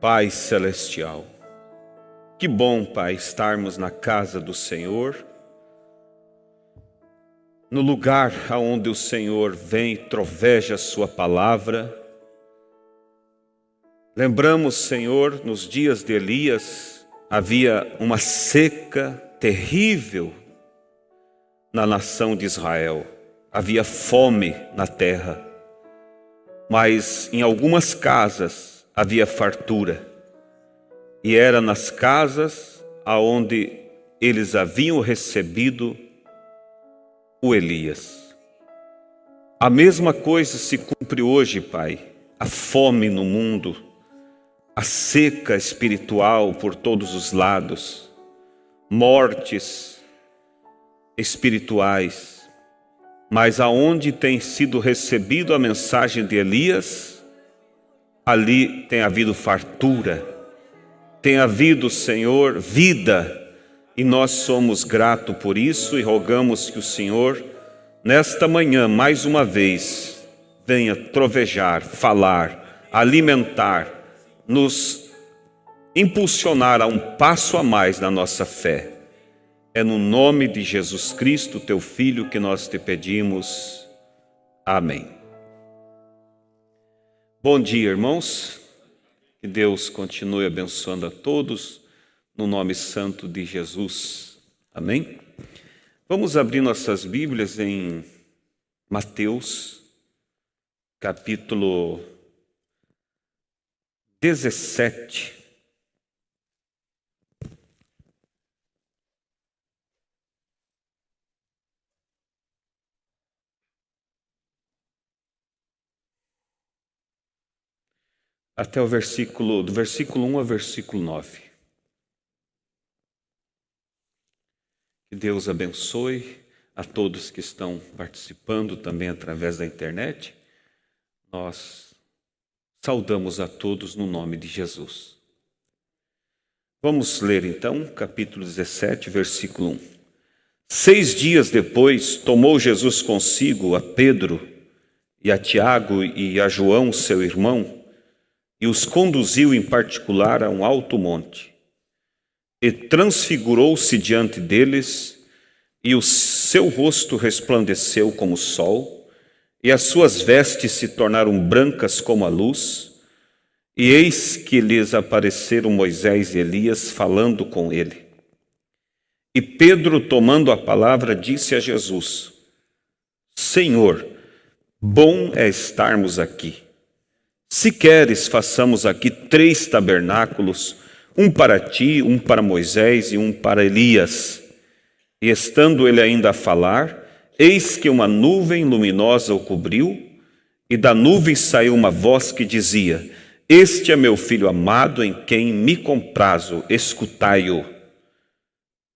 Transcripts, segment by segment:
Pai Celestial, que bom, Pai, estarmos na casa do Senhor, no lugar aonde o Senhor vem e troveja a sua palavra. Lembramos, Senhor, nos dias de Elias, havia uma seca terrível na nação de Israel. Havia fome na terra, mas em algumas casas havia fartura. E era nas casas aonde eles haviam recebido o Elias. A mesma coisa se cumpre hoje, Pai. A fome no mundo, a seca espiritual por todos os lados, mortes espirituais. Mas aonde tem sido recebido a mensagem de Elias, ali tem havido fartura, tem havido, Senhor, vida, e nós somos gratos por isso e rogamos que o Senhor, nesta manhã, mais uma vez, venha trovejar, falar, alimentar, nos impulsionar a um passo a mais na nossa fé. É no nome de Jesus Cristo, teu Filho, que nós te pedimos. Amém. Bom dia, irmãos. Que Deus continue abençoando a todos, no nome santo de Jesus. Amém? Vamos abrir nossas Bíblias em Mateus, capítulo 17. Até do versículo 1 ao versículo 9. Que Deus abençoe a todos que estão participando também através da internet. Nós saudamos a todos no nome de Jesus. Vamos ler então, capítulo 17, versículo 1. 6 dias depois, tomou Jesus consigo a Pedro e a Tiago e a João, seu irmão, e os conduziu em particular a um alto monte. E transfigurou-se diante deles, e o seu rosto resplandeceu como o sol, e as suas vestes se tornaram brancas como a luz. E eis que lhes apareceram Moisés e Elias falando com ele. E Pedro, tomando a palavra, disse a Jesus: Senhor, bom é estarmos aqui. Se queres, façamos aqui 3 tabernáculos, um para ti, um para Moisés e um para Elias. E estando ele ainda a falar, eis que uma nuvem luminosa o cobriu, e da nuvem saiu uma voz que dizia: Este é meu filho amado, em quem me comprazo, escutai-o.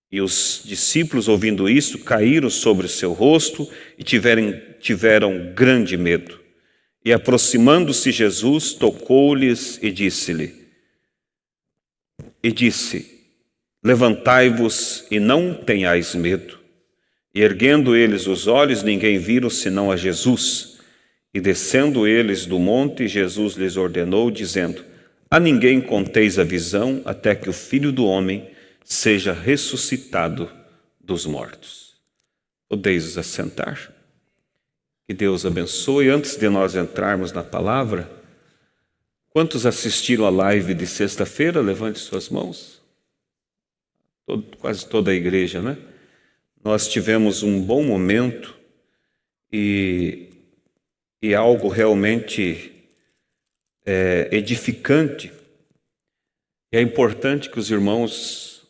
E os discípulos, ouvindo isso, caíram sobre o seu rosto e tiveram grande medo. E aproximando-se Jesus, tocou-lhes e disse: Levantai-vos e não tenhais medo. E erguendo eles os olhos, ninguém viram senão a Jesus. E descendo eles do monte, Jesus lhes ordenou, dizendo: A ninguém conteis a visão, até que o Filho do Homem seja ressuscitado dos mortos. Podeis vos assentar? Que Deus abençoe. Antes de nós entrarmos na palavra, quantos assistiram a live de sexta-feira? Levante suas mãos. Quase toda a igreja, né? Nós tivemos um bom momento e algo realmente edificante. E é importante que os irmãos,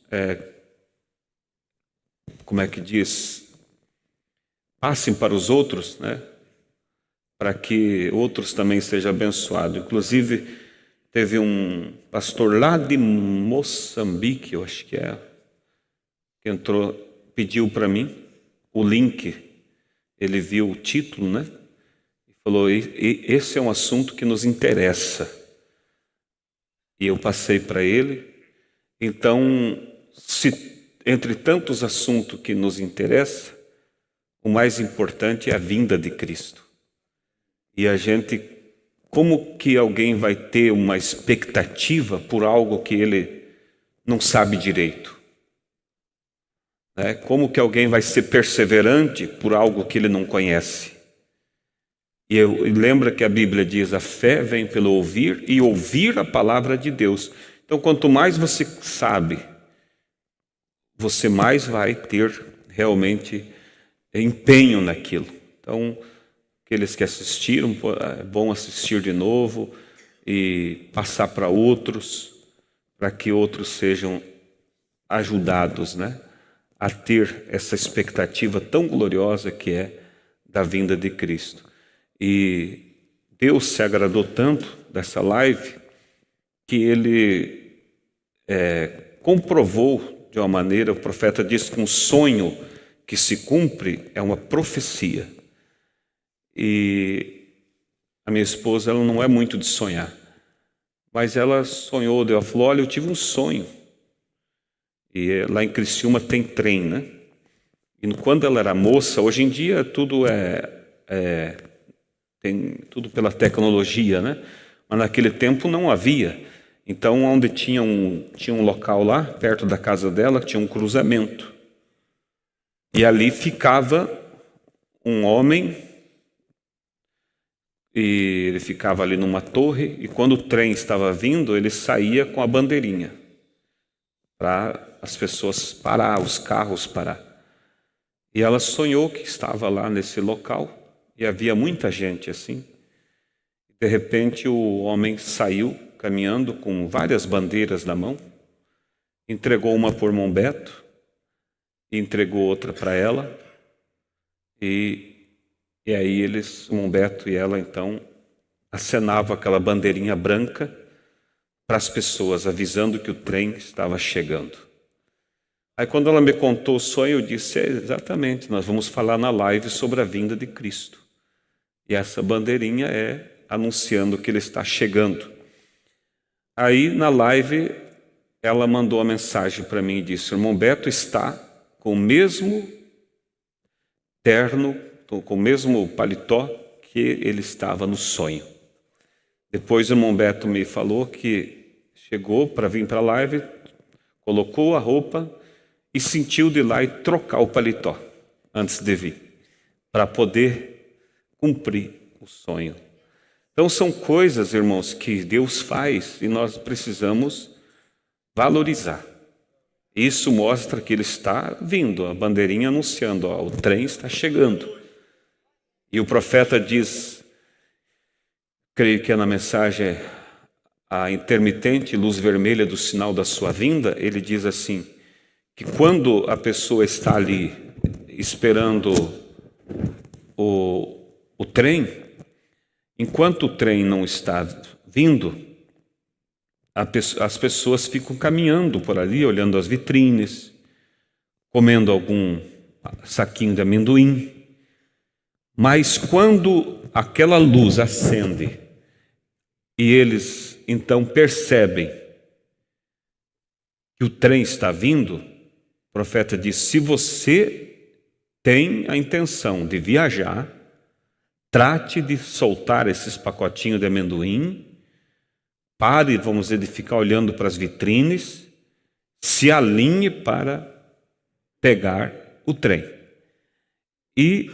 passem para os outros, né? Para que outros também sejam abençoados. Inclusive, teve um pastor lá de Moçambique, eu acho que que entrou, pediu para mim o link. Ele viu o título, né? E falou: esse é um assunto que nos interessa. E eu passei para ele. Então, entre tantos assuntos que nos interessam, o mais importante é a vinda de Cristo. E a gente Como que alguém vai ter uma expectativa por algo que ele não sabe direito? Como que alguém vai ser perseverante por algo que ele não conhece? E lembra que a Bíblia diz: a fé vem pelo ouvir e ouvir a palavra de Deus. Então, quanto mais você sabe, você mais vai ter realmente empenho naquilo. Então, aqueles que assistiram, é bom assistir de novo e passar para outros, para que outros sejam ajudados, a ter essa expectativa tão gloriosa que é da vinda de Cristo. E Deus se agradou tanto dessa live que Ele comprovou de uma maneira. O profeta diz que um sonho que se cumpre é uma profecia. E a minha esposa, ela não é muito de sonhar, mas ela sonhou, ela falou: olha, eu tive um sonho. E lá em Criciúma tem trem, E quando ela era moça, hoje em dia tudo tem tudo pela tecnologia, Mas naquele tempo não havia. Então, onde tinha um local lá, perto da casa dela, tinha um cruzamento. E ali ficava um homem, e ele ficava ali numa torre, e quando o trem estava vindo, ele saía com a bandeirinha, para as pessoas parar, os carros parar. E ela sonhou que estava lá nesse local, e havia muita gente assim. De repente, o homem saiu caminhando com várias bandeiras na mão, entregou uma por Irmão Beto, e entregou outra para ela, e aí Irmão Beto e ela, então, acenavam aquela bandeirinha branca para as pessoas, avisando que o trem estava chegando. Aí, quando ela me contou o sonho, eu disse: exatamente, nós vamos falar na live sobre a vinda de Cristo. E essa bandeirinha é anunciando que Ele está chegando. Aí, na live, ela mandou a mensagem para mim e disse: Irmão Beto está com o mesmo terno, com o mesmo paletó que ele estava no sonho. Depois o Irmão Beto me falou que chegou para vir para a live, colocou a roupa e sentiu de ir lá e trocar o paletó antes de vir, para poder cumprir o sonho. Então são coisas, irmãos, que Deus faz e nós precisamos valorizar. Isso mostra que Ele está vindo, a bandeirinha anunciando: o trem está chegando. E o profeta diz, creio que é na mensagem, a intermitente luz vermelha do sinal da sua vinda, ele diz assim, que quando a pessoa está ali esperando o trem, enquanto o trem não está vindo, as pessoas ficam caminhando por ali, olhando as vitrines, comendo algum saquinho de amendoim. Mas quando aquela luz acende e eles então percebem que o trem está vindo, o profeta diz: se você tem a intenção de viajar, trate de soltar esses pacotinhos de amendoim, pare, vamos dizer, de ficar olhando para as vitrines, se alinhe para pegar o trem. E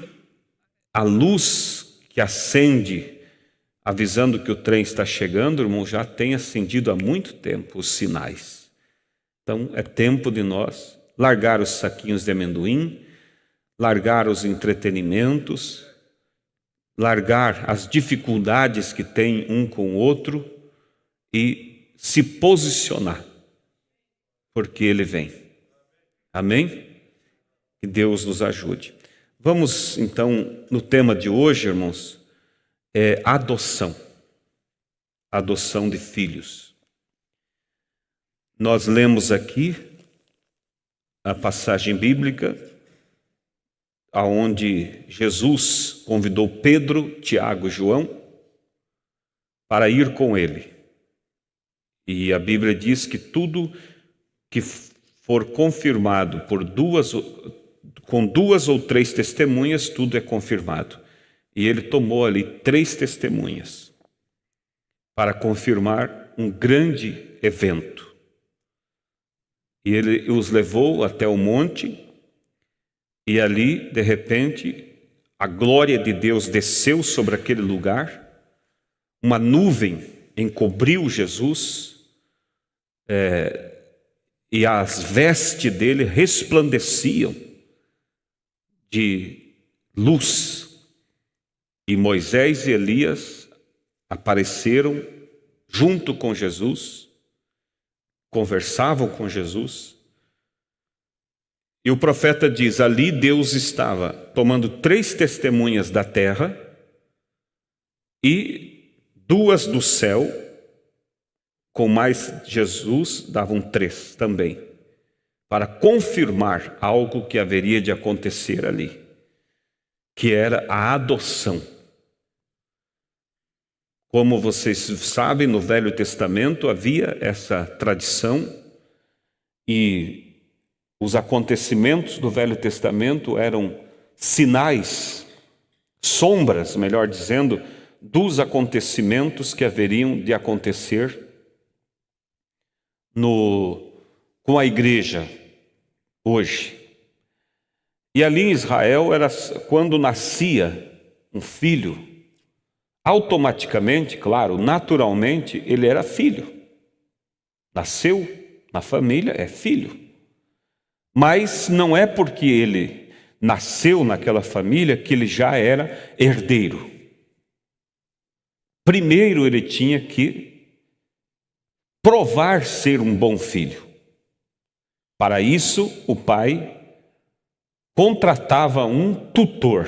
a luz que acende, avisando que o trem está chegando, irmão, já tem acendido há muito tempo os sinais. Então, é tempo de nós largar os saquinhos de amendoim, largar os entretenimentos, largar as dificuldades que tem um com o outro e se posicionar, porque Ele vem. Amém? Que Deus nos ajude. Vamos, então, no tema de hoje, irmãos, adoção. Adoção de filhos. Nós lemos aqui a passagem bíblica aonde Jesus convidou Pedro, Tiago e João para ir com ele. E a Bíblia diz que tudo que for confirmado com duas ou três testemunhas, tudo é confirmado. E ele tomou ali 3 testemunhas. para confirmar um grande evento. E ele os levou até o monte, e ali, de repente, a glória de Deus desceu sobre aquele lugar, uma nuvem encobriu Jesus, e as vestes dele resplandeciam de luz. E Moisés e Elias apareceram junto com Jesus, conversavam com Jesus. E o profeta diz: ali Deus estava tomando 3 testemunhas da terra e 2 do céu, com mais Jesus davam 3 também, para confirmar algo que haveria de acontecer ali, que era a adoção. Como vocês sabem, no Velho Testamento havia essa tradição, e os acontecimentos do Velho Testamento eram sinais, sombras, melhor dizendo, dos acontecimentos que haveriam de acontecer com a igreja hoje. E ali em Israel, quando nascia um filho, automaticamente, claro, naturalmente, ele era filho. Nasceu na família, é filho. Mas não é porque ele nasceu naquela família que ele já era herdeiro. Primeiro ele tinha que provar ser um bom filho. Para isso, o pai contratava um tutor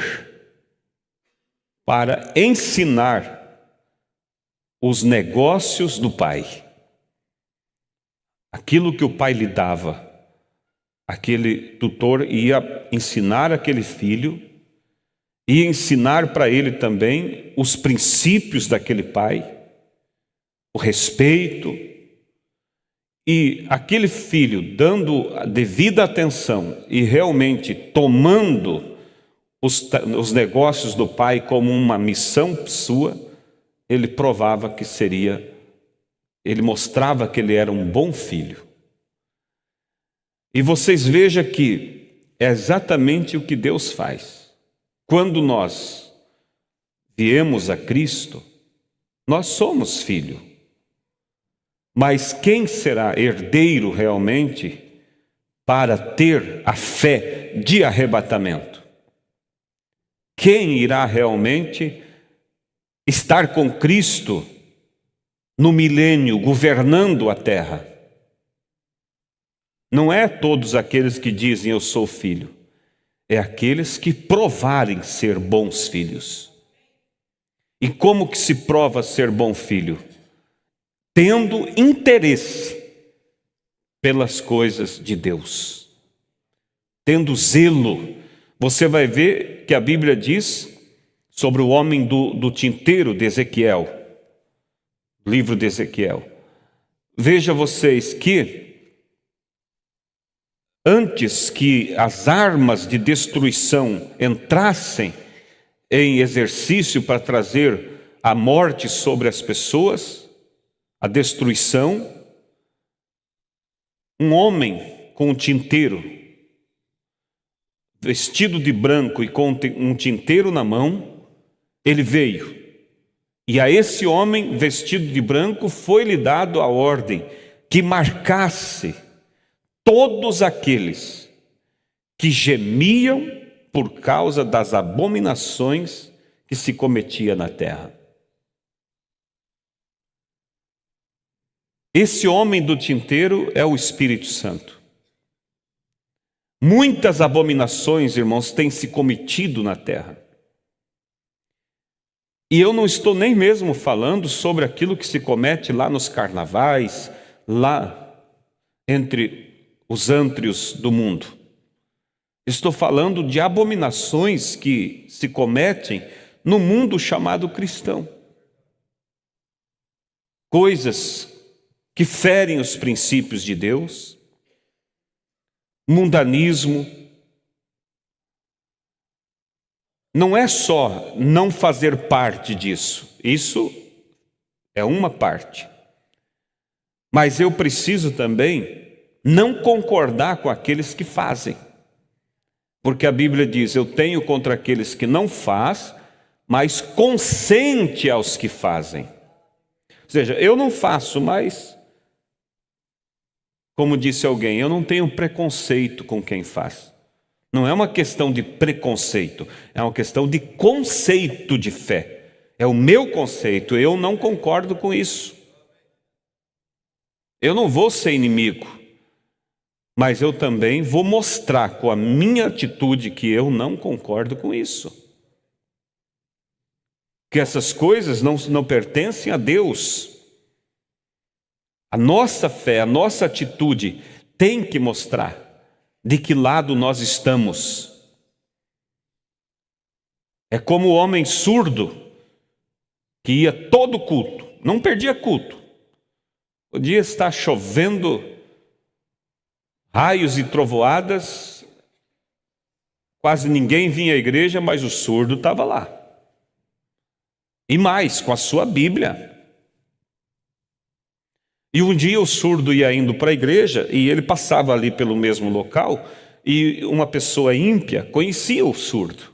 para ensinar os negócios do pai. Aquilo que o pai lhe dava, aquele tutor ia ensinar aquele filho, ia ensinar para ele também os princípios daquele pai, o respeito. E aquele filho, dando a devida atenção e realmente tomando os negócios do pai como uma missão sua, ele provava que ele mostrava que ele era um bom filho. E vocês vejam que é exatamente o que Deus faz. Quando nós viemos a Cristo, nós somos filho. Mas quem será herdeiro realmente para ter a fé de arrebatamento? Quem irá realmente estar com Cristo no milênio, governando a terra? Não é todos aqueles que dizem eu sou filho, é aqueles que provarem ser bons filhos. E como que se prova ser bom filho? Tendo interesse pelas coisas de Deus, tendo zelo. Você vai ver que a Bíblia diz sobre o homem do tinteiro de Ezequiel, livro de Ezequiel. Veja vocês que antes que as armas de destruição entrassem em exercício para trazer a morte sobre as pessoas, a destruição, um homem com um tinteiro, vestido de branco e com um tinteiro na mão, ele veio. E a esse homem vestido de branco foi-lhe dado a ordem que marcasse todos aqueles que gemiam por causa das abominações que se cometia na terra. Esse homem do tinteiro é o Espírito Santo. Muitas abominações, irmãos, têm se cometido na terra. E eu não estou nem mesmo falando sobre aquilo que se comete lá nos carnavais, lá entre os ântrios do mundo. Estou falando de abominações que se cometem no mundo chamado cristão. Coisas que ferem os princípios de Deus, mundanismo. Não é só não fazer parte disso, isso É uma parte. Mas eu preciso também não concordar com aqueles que fazem. Porque a Bíblia diz, eu tenho contra aqueles que não faz, mas consente aos que fazem. Ou seja, eu não faço, mas, como disse alguém, eu não tenho preconceito com quem faz. Não é uma questão de preconceito, é uma questão de conceito de fé. É o meu conceito, eu não concordo com isso. Eu não vou ser inimigo, mas eu também vou mostrar com a minha atitude que eu não concordo com isso. Que essas coisas não pertencem a Deus. A nossa fé, a nossa atitude tem que mostrar de que lado nós estamos. É como o homem surdo que ia todo culto, não perdia culto. Podia estar chovendo raios e trovoadas, quase ninguém vinha à igreja, mas o surdo estava lá. E mais, com a sua Bíblia. E um dia o surdo ia indo para a igreja e ele passava ali pelo mesmo local e uma pessoa ímpia conhecia o surdo.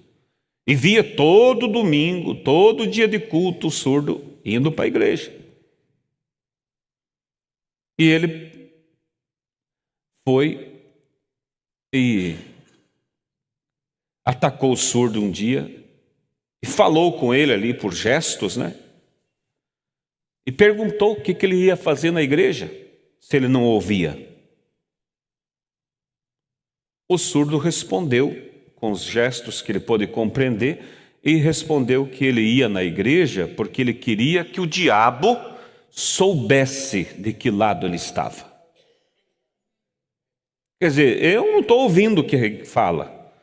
E via todo domingo, todo dia de culto, o surdo indo para a igreja. E ele foi e atacou o surdo um dia e falou com ele ali por gestos, né? E perguntou o que ele ia fazer na igreja, se ele não ouvia. O surdo respondeu, com os gestos que ele pôde compreender, e respondeu que ele ia na igreja porque ele queria que o diabo soubesse de que lado ele estava. Quer dizer, eu não estou ouvindo o que ele fala,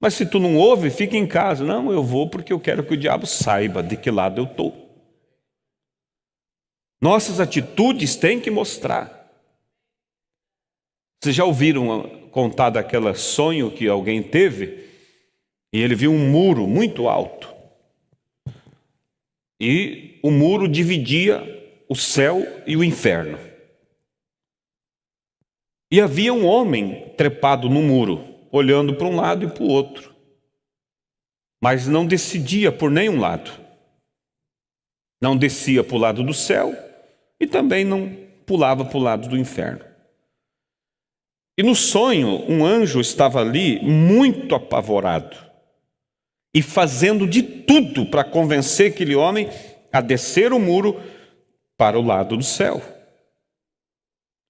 mas se tu não ouve, fica em casa. Não, eu vou porque eu quero que o diabo saiba de que lado eu estou. Nossas atitudes têm que mostrar. Vocês já ouviram contar daquele sonho que alguém teve? E ele viu um muro muito alto. E o muro dividia o céu e o inferno. E havia um homem trepado no muro, olhando para um lado e para o outro. Mas não decidia por nenhum lado. Não descia para o lado do céu e também não pulava para o lado do inferno. E no sonho, um anjo estava ali muito apavorado e fazendo de tudo para convencer aquele homem a descer o muro para o lado do céu.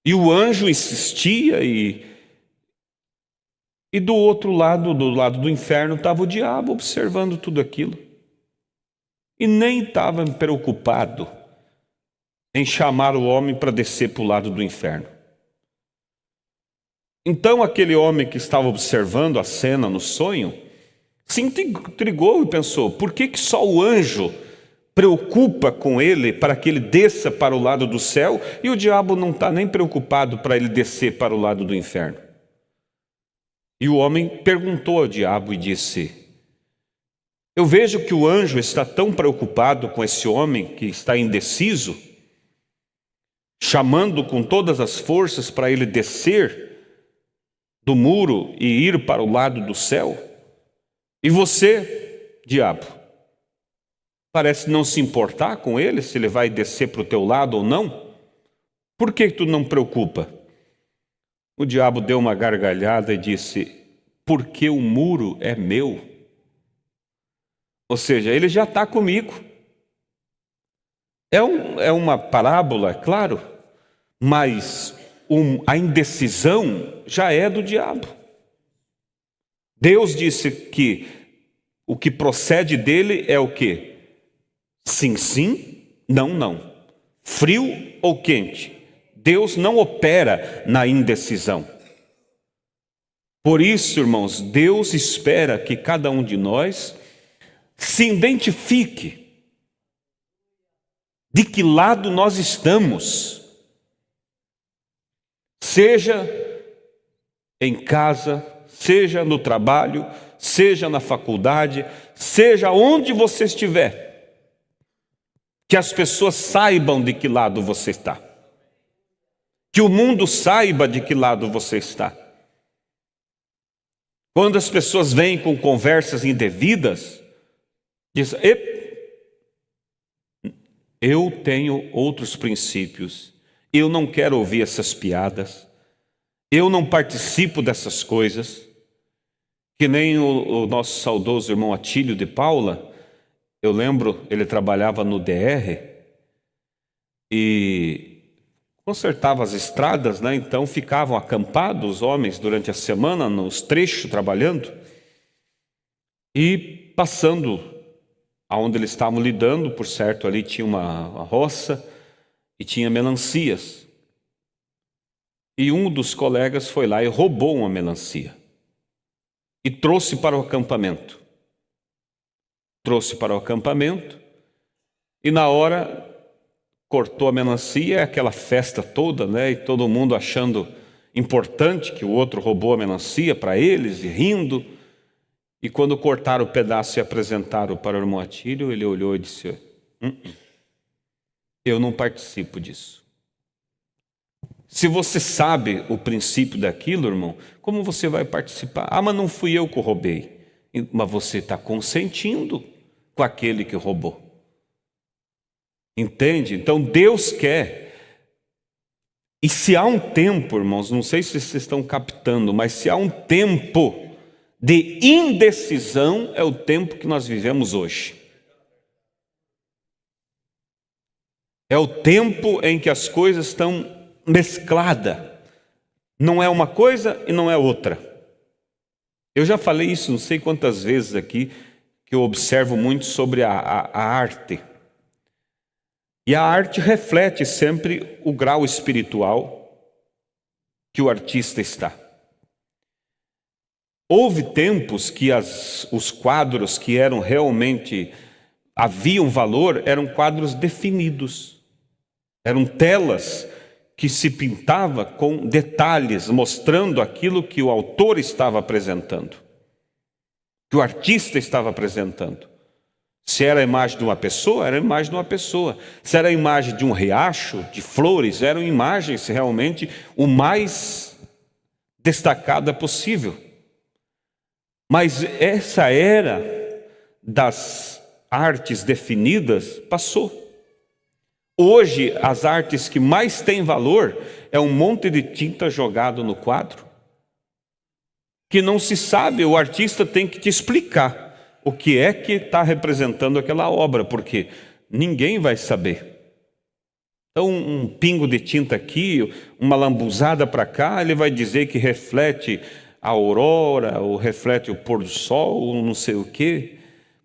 E o anjo insistia e do outro lado, do lado do inferno, estava o diabo observando tudo aquilo. E nem estava preocupado em chamar o homem para descer para o lado do inferno. Então aquele homem que estava observando a cena no sonho se intrigou e pensou, por que só o anjo preocupa com ele para que ele desça para o lado do céu e o diabo não está nem preocupado para ele descer para o lado do inferno? E o homem perguntou ao diabo e disse, eu vejo que o anjo está tão preocupado com esse homem que está indeciso, chamando com todas as forças para ele descer do muro e ir para o lado do céu. E você, diabo, parece não se importar com ele, se ele vai descer para o teu lado ou não. Por que tu não preocupa? O diabo deu uma gargalhada e disse, porque o muro é meu. Ou seja, ele já está comigo. É uma parábola, claro, mas a indecisão já é do diabo. Deus disse que o que procede dele é o quê? Sim, sim, não, não. Frio ou quente. Deus não opera na indecisão. Por isso, irmãos, Deus espera que cada um de nós se identifique de que lado nós estamos. Seja em casa, seja no trabalho, seja na faculdade, seja onde você estiver. Que as pessoas saibam de que lado você está. Que o mundo saiba de que lado você está. Quando as pessoas vêm com conversas indevidas, diz: eu tenho outros princípios, eu não quero ouvir essas piadas, eu não participo dessas coisas. Que nem o nosso saudoso irmão Atílio de Paula, eu lembro, ele trabalhava no DR e consertava as estradas, né? Então ficavam acampados os homens durante a semana nos trechos trabalhando e passando aonde eles estavam lidando, por certo ali tinha uma roça e tinha melancias. E um dos colegas foi lá e roubou uma melancia e trouxe para o acampamento. Trouxe para o acampamento e na hora cortou a melancia, aquela festa toda, né? E todo mundo achando importante que o outro roubou a melancia para eles e rindo. E quando cortaram o pedaço e apresentaram para o irmão Atílio, ele olhou e disse: eu não participo disso. Se você sabe o princípio daquilo, irmão, como você vai participar? Ah, mas não fui eu que roubei. Mas você está consentindo com aquele que roubou. Entende? Então Deus quer. E se há um tempo, irmãos, não sei se vocês estão captando, mas se há um tempo de indecisão, é o tempo que nós vivemos hoje. É o tempo em que as coisas estão mescladas. Não é uma coisa e não é outra. Eu já falei isso não sei quantas vezes aqui, que eu observo muito sobre a arte. E a arte reflete sempre o grau espiritual que o artista está. Houve tempos que os quadros que eram realmente, haviam valor, eram quadros definidos. Eram telas que se pintava com detalhes, mostrando aquilo que o autor estava apresentando, que o artista estava apresentando. Se era a imagem de uma pessoa, era a imagem de uma pessoa. Se era a imagem de um riacho, de flores, eram imagens realmente o mais destacada possível. Mas essa era das artes definidas passou. Hoje, as artes que mais têm valor é um monte de tinta jogado no quadro, que não se sabe, o artista tem que te explicar o que é que está representando aquela obra, porque ninguém vai saber. Então, um pingo de tinta aqui, uma lambuzada para cá, ele vai dizer que reflete a aurora, ou reflete o pôr do sol, ou não sei o quê.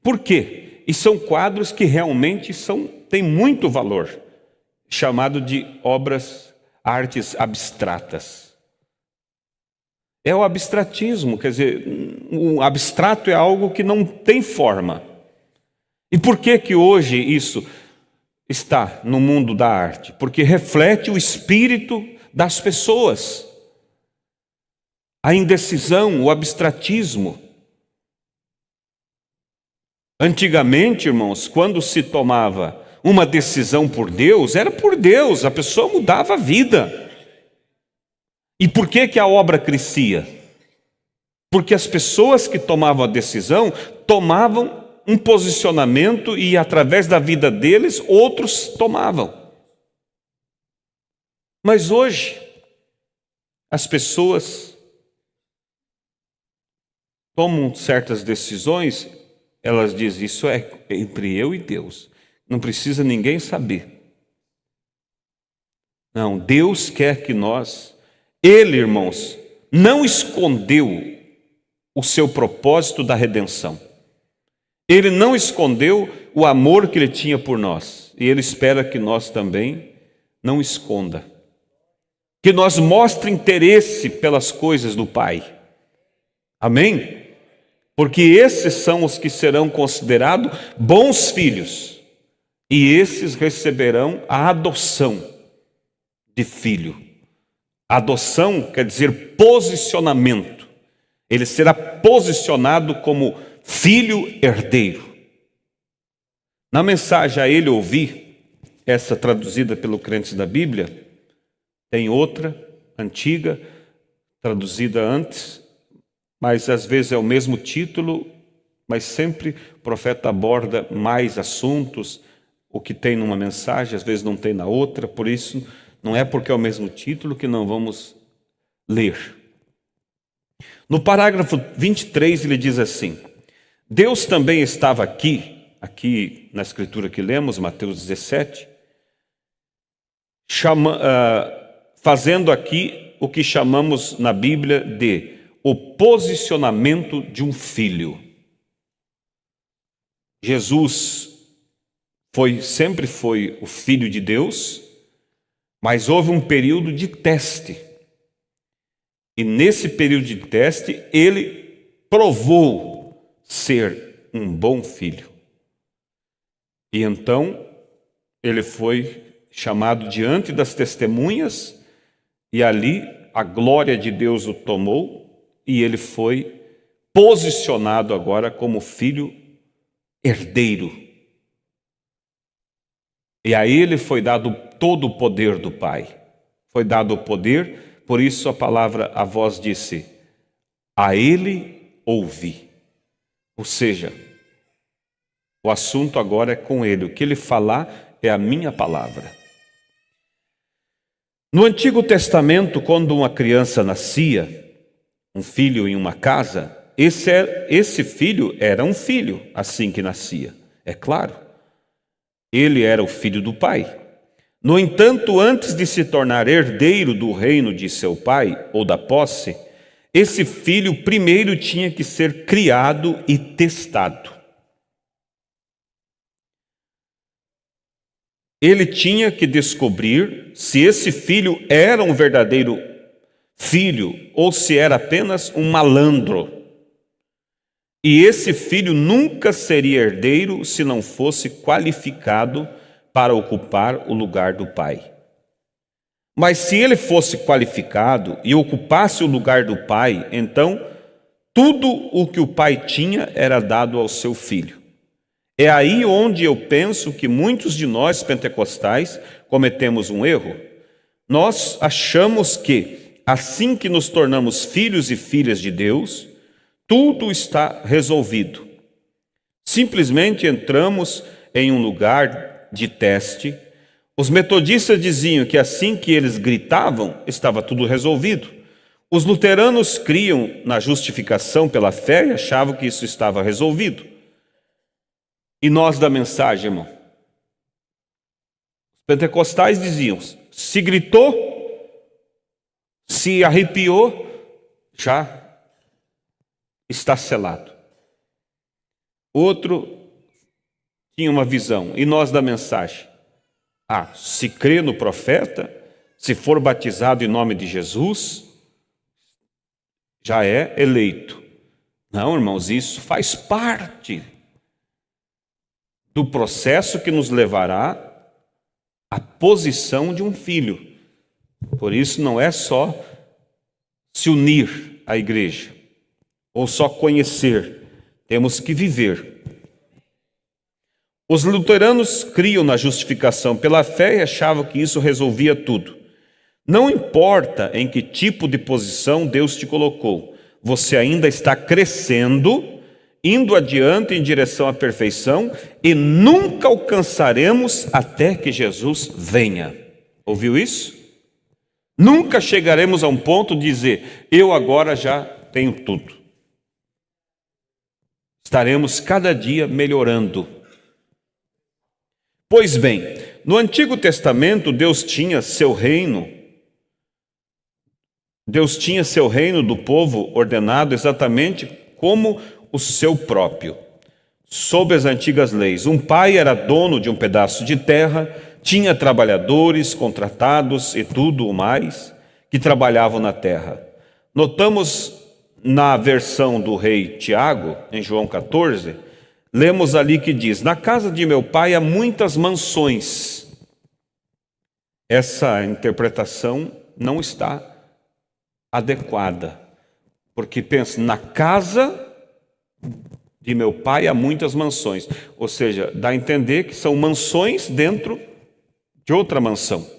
Por quê? E são quadros que realmente têm muito valor, chamado de artes abstratas. É o abstratismo, quer dizer, o abstrato é algo que não tem forma. E por que hoje isso está no mundo da arte? Porque reflete o espírito das pessoas. A indecisão, o abstratismo. Antigamente, irmãos, quando se tomava uma decisão por Deus, era por Deus, a pessoa mudava a vida. E por que a obra crescia? Porque as pessoas que tomavam a decisão, tomavam um posicionamento e através da vida deles, outros tomavam. Mas hoje, as pessoas tomam certas decisões, elas dizem, isso é entre eu e Deus. Não precisa ninguém saber. Não, Deus quer que Ele, irmãos, não escondeu o seu propósito da redenção. Ele não escondeu o amor que Ele tinha por nós. E Ele espera que nós também não esconda. Que nós mostre interesse pelas coisas do Pai. Amém? Porque esses são os que serão considerados bons filhos. E esses receberão a adoção de filho. Adoção quer dizer posicionamento. Ele será posicionado como filho herdeiro. Na mensagem a ele ouvir, essa traduzida pelo Crentes da Bíblia, tem outra, antiga, traduzida antes, mas às vezes é o mesmo título, mas sempre o profeta aborda mais assuntos, o que tem numa mensagem, às vezes não tem na outra, por isso não é porque é o mesmo título que não vamos ler. No parágrafo 23 ele diz assim: Deus também estava aqui na escritura que lemos, Mateus 17, fazendo aqui o que chamamos na Bíblia de o posicionamento de um filho. Jesus sempre foi o Filho de Deus, mas houve um período de teste. E nesse período de teste, ele provou ser um bom filho. E então, ele foi chamado diante das testemunhas, e ali a glória de Deus o tomou, e ele foi posicionado agora como filho herdeiro. E a ele foi dado todo o poder do Pai. Foi dado o poder, por isso a voz disse, a ele ouvi. Ou seja, o assunto agora é com ele. O que ele falar é a minha palavra. No Antigo Testamento, quando uma criança nascia, um filho em uma casa, esse filho era um filho assim que nascia, é claro. Ele era o filho do pai. No entanto, antes de se tornar herdeiro do reino de seu pai ou da posse, esse filho primeiro tinha que ser criado e testado. Ele tinha que descobrir se esse filho era um verdadeiro filho ou se era apenas um malandro. E esse filho nunca seria herdeiro se não fosse qualificado para ocupar o lugar do pai. Mas se ele fosse qualificado e ocupasse o lugar do pai, então tudo o que o pai tinha era dado ao seu filho. É aí onde eu penso que muitos de nós pentecostais cometemos um erro. Nós achamos que, assim que nos tornamos filhos e filhas de Deus, tudo está resolvido. Simplesmente entramos em um lugar de teste. Os metodistas diziam que assim que eles gritavam, estava tudo resolvido. Os luteranos criam na justificação pela fé e achavam que isso estava resolvido. E nós da mensagem, irmão? Os pentecostais diziam, se gritou, se arrepiou, já está selado. Outro tinha uma visão, e nós da mensagem? Se crê no profeta, se for batizado em nome de Jesus, já é eleito. Não, irmãos, isso faz parte do processo que nos levará à posição de um filho. Por isso não é só se unir à igreja, ou só conhecer, temos que viver. Os luteranos criam na justificação pela fé e achavam que isso resolvia tudo. Não importa em que tipo de posição Deus te colocou, você ainda está crescendo, indo adiante em direção à perfeição e nunca alcançaremos até que Jesus venha. Ouviu isso? Nunca chegaremos a um ponto de dizer, eu agora já tenho tudo. Estaremos cada dia melhorando. Pois bem, no Antigo Testamento, Deus tinha seu reino do povo ordenado exatamente como o seu próprio, sob as antigas leis. Um pai era dono de um pedaço de terra, tinha trabalhadores contratados e tudo o mais que trabalhavam na terra. Notamos na versão do rei Tiago, em João 14, lemos ali que diz, na casa de meu pai há muitas mansões. Essa interpretação não está adequada, porque pensa, na casa de meu pai há muitas mansões, ou seja, dá a entender que são mansões dentro de outra mansão.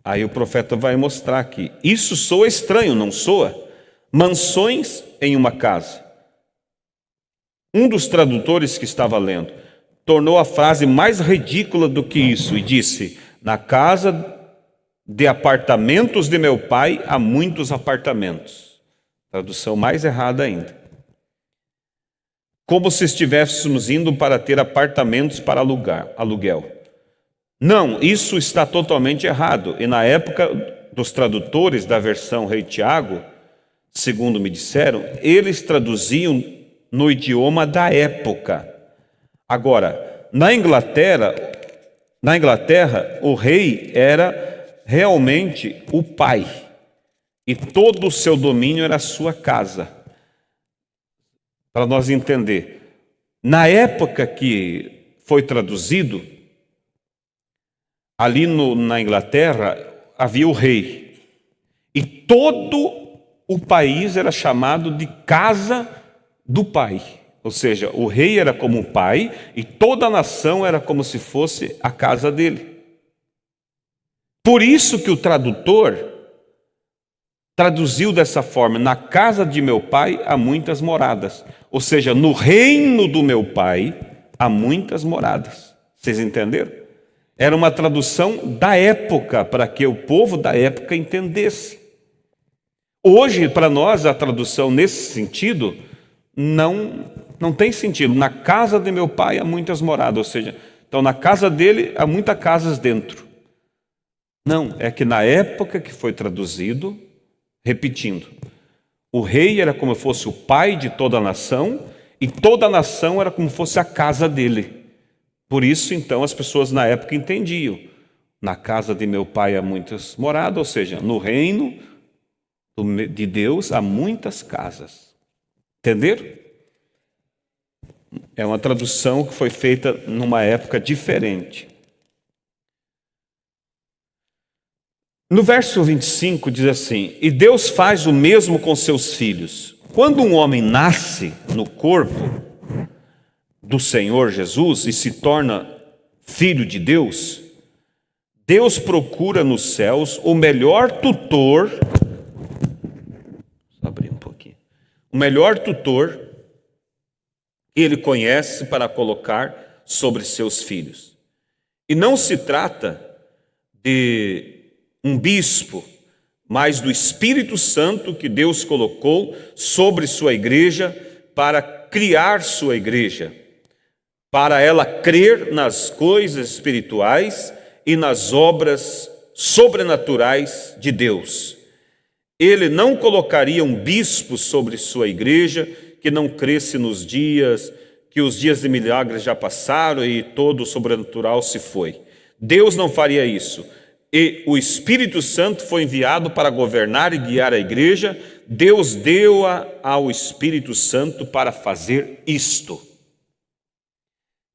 Aí o profeta vai mostrar que isso soa estranho, não soa? Mansões em uma casa. Um dos tradutores que estava lendo tornou a frase mais ridícula do que isso e disse: na casa de apartamentos de meu pai há muitos apartamentos. Tradução mais errada ainda. Como se estivéssemos indo para ter apartamentos para aluguel. Não, isso está totalmente errado. E na época dos tradutores da versão Rei Tiago, segundo me disseram, eles traduziam no idioma da época. Agora, na Inglaterra, o rei era realmente o pai, e todo o seu domínio era a sua casa. Para nós entender, na época que foi traduzido, ali na Inglaterra havia o rei, e todo o país era chamado de casa do pai. Ou seja, o rei era como o pai e toda a nação era como se fosse a casa dele. Por isso que o tradutor traduziu dessa forma: na casa de meu pai há muitas moradas. Ou seja, no reino do meu pai há muitas moradas. Vocês entenderam? Era uma tradução da época, para que o povo da época entendesse. Hoje, para nós, a tradução nesse sentido não tem sentido. Na casa de meu pai há muitas moradas. Ou seja, então na casa dele há muitas casas dentro. Não, é que na época que foi traduzido, repetindo, o rei era como se fosse o pai de toda a nação e toda a nação era como se fosse a casa dele. Por isso, então, as pessoas na época entendiam. Na casa de meu pai há muitas moradas, ou seja, no reino de Deus há muitas casas. Entenderam? É uma tradução que foi feita numa época diferente. No verso 25 diz assim: e Deus faz o mesmo com seus filhos. Quando um homem nasce no corpo do Senhor Jesus e se torna filho de Deus, Deus procura nos céus o melhor tutor. Vou abrir um pouquinho. O melhor tutor que ele conhece para colocar sobre seus filhos. E não se trata de um bispo, mas do Espírito Santo que Deus colocou sobre sua igreja para criar sua igreja, para ela crer nas coisas espirituais e nas obras sobrenaturais de Deus. Ele não colocaria um bispo sobre sua igreja que não cresce nos dias, que os dias de milagres já passaram e todo o sobrenatural se foi. Deus não faria isso. E o Espírito Santo foi enviado para governar e guiar a igreja. Deus deu ao Espírito Santo para fazer isto.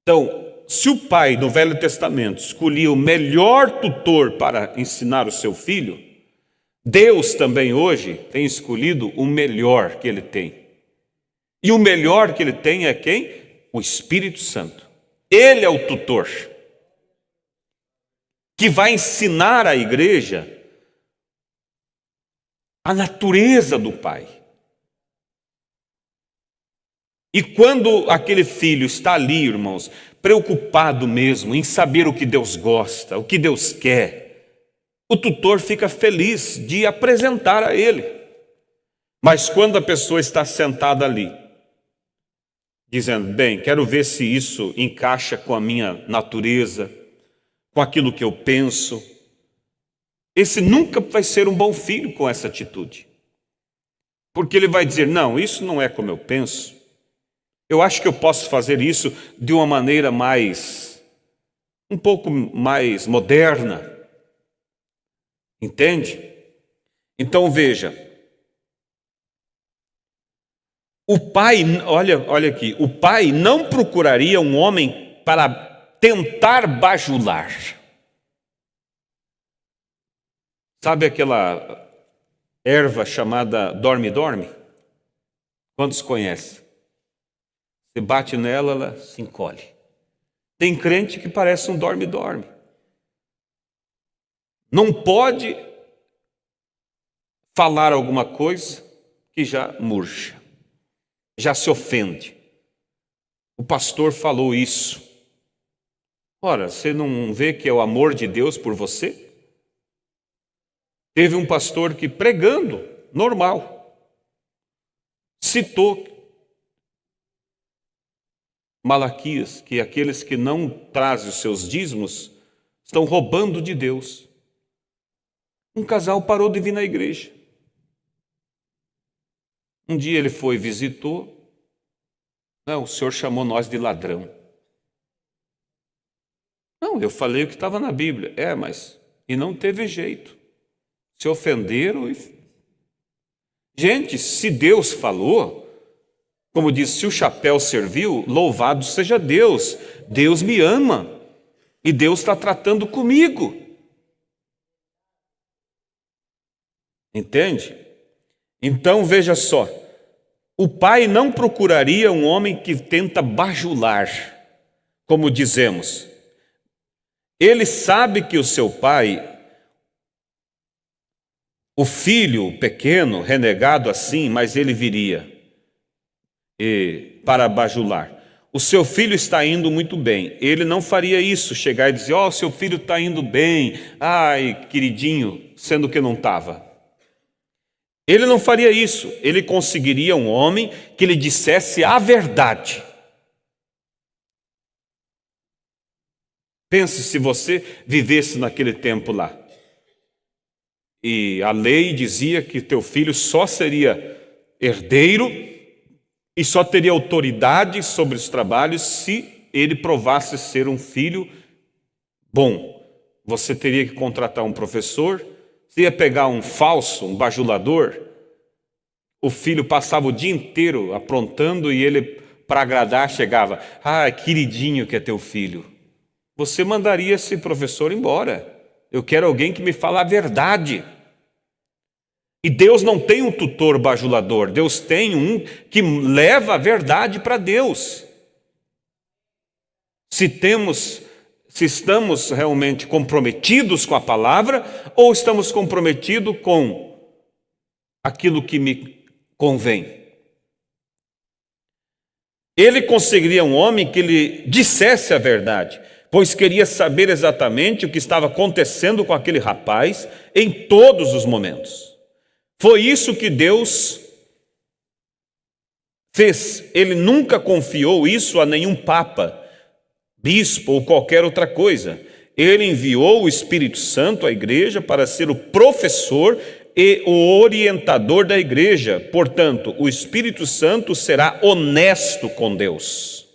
Então, se o pai no Velho Testamento escolhia o melhor tutor para ensinar o seu filho, Deus também hoje tem escolhido o melhor que ele tem. E o melhor que ele tem é quem? O Espírito Santo. Ele é o tutor que vai ensinar à igreja a natureza do Pai. E quando aquele filho está ali, irmãos, preocupado mesmo em saber o que Deus gosta, o que Deus quer, o tutor fica feliz de apresentar a ele. Mas quando a pessoa está sentada ali, dizendo: bem, quero ver se isso encaixa com a minha natureza, com aquilo que eu penso, esse nunca vai ser um bom filho com essa atitude. Porque ele vai dizer: não, isso não é como eu penso. Eu acho que eu posso fazer isso de uma maneira um pouco mais moderna. Entende? Então veja, o pai, olha aqui, o pai não procuraria um homem para tentar bajular. Sabe aquela erva chamada dorme-dorme? Quantos conhecem? Você bate nela, ela se encolhe. Tem crente que parece um dorme-dorme. Não pode falar alguma coisa que já murcha, já se ofende. O pastor falou isso. Ora, você não vê que é o amor de Deus por você? Teve um pastor que, pregando, normal, citou Malaquias, que aqueles que não trazem os seus dízimos estão roubando de Deus. Um casal parou de vir na igreja. Um dia ele foi, visitou. Não, o senhor chamou nós de ladrão. Não, eu falei o que estava na Bíblia. Mas... E não teve jeito. Se ofenderam e... Gente, se Deus falou, como diz, se o chapéu serviu, louvado seja Deus. Deus me ama. E Deus está tratando comigo. Entende? Então, veja só. O pai não procuraria um homem que tenta bajular, como dizemos. Ele sabe que o seu pai, o filho pequeno, renegado assim, mas ele viria para bajular. O seu filho está indo muito bem. Ele não faria isso, chegar e dizer, seu filho está indo bem, ai, queridinho, sendo que não estava. Ele não faria isso. Ele conseguiria um homem que lhe dissesse a verdade. Pense se você vivesse naquele tempo lá. E a lei dizia que teu filho só seria herdeiro e só teria autoridade sobre os trabalhos se ele provasse ser um filho bom. Você teria que contratar um professor. Se ia pegar um falso, um bajulador, o filho passava o dia inteiro aprontando e ele, para agradar, chegava, queridinho que é teu filho. Você mandaria esse professor embora. Eu quero alguém que me fale a verdade. E Deus não tem um tutor bajulador, Deus tem um que leva a verdade para Deus. Se estamos realmente comprometidos com a palavra ou estamos comprometidos com aquilo que me convém. Ele conseguiria um homem que lhe dissesse a verdade, pois queria saber exatamente o que estava acontecendo com aquele rapaz em todos os momentos. Foi isso que Deus fez. Ele nunca confiou isso a nenhum papa, bispo ou qualquer outra coisa. Ele enviou o Espírito Santo à igreja para ser o professor e o orientador da igreja. Portanto, o Espírito Santo será honesto com Deus.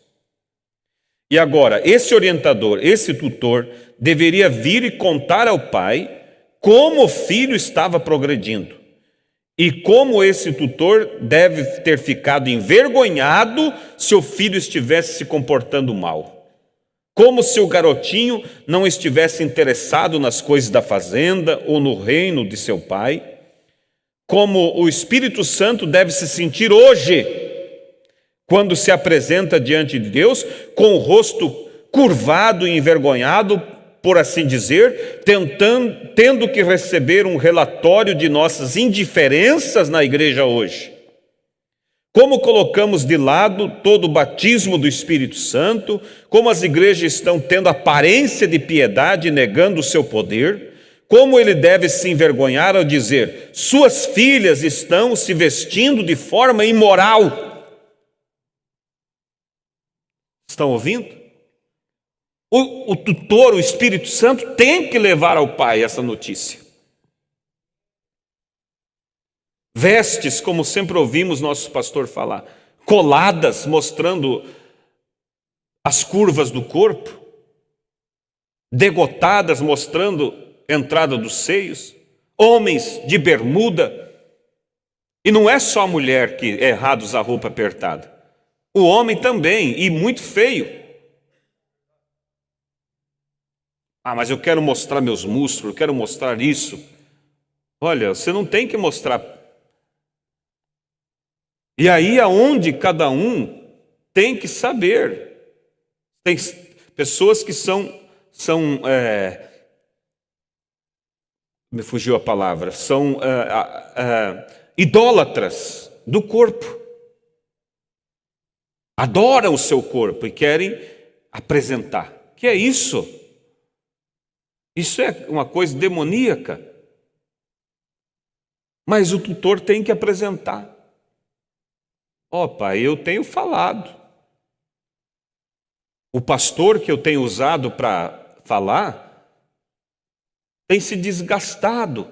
E agora, esse orientador, esse tutor, deveria vir e contar ao pai como o filho estava progredindo. E como esse tutor deve ter ficado envergonhado se o filho estivesse se comportando mal. Como se o garotinho não estivesse interessado nas coisas da fazenda ou no reino de seu pai. Como o Espírito Santo deve se sentir hoje, quando se apresenta diante de Deus, com o rosto curvado e envergonhado, por assim dizer, tendo que receber um relatório de nossas indiferenças na igreja hoje. Como colocamos de lado todo o batismo do Espírito Santo, como as igrejas estão tendo aparência de piedade, negando o seu poder, como ele deve se envergonhar ao dizer, suas filhas estão se vestindo de forma imoral. Estão ouvindo? O tutor, o Espírito Santo, tem que levar ao pai essa notícia. Vestes, como sempre ouvimos nosso pastor falar, coladas, mostrando as curvas do corpo, degotadas, mostrando a entrada dos seios, homens de bermuda. E não é só a mulher que é errado usar roupa apertada, o homem também, e muito feio. Mas eu quero mostrar meus músculos, eu quero mostrar isso. Olha, você não tem que mostrar. E aí aonde cada um tem que saber. Pessoas que me fugiu a palavra, são idólatras do corpo. Adoram o seu corpo e querem apresentar. Que é isso? Isso é uma coisa demoníaca. Mas o tutor tem que apresentar. Pai, eu tenho falado. O pastor que eu tenho usado para falar tem se desgastado.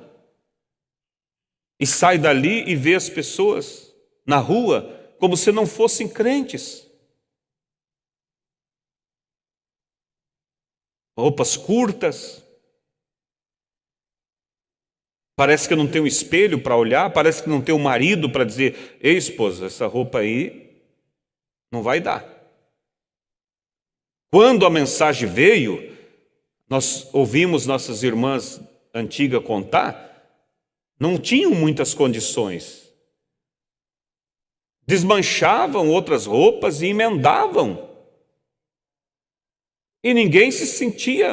E sai dali e vê as pessoas na rua como se não fossem crentes. Roupas curtas. Parece que não tem um espelho para olhar, parece que não tem um marido para dizer: ei, esposa, essa roupa aí não vai dar. Quando a mensagem veio, nós ouvimos nossas irmãs antigas contar, não tinham muitas condições. Desmanchavam outras roupas e emendavam. E ninguém se sentia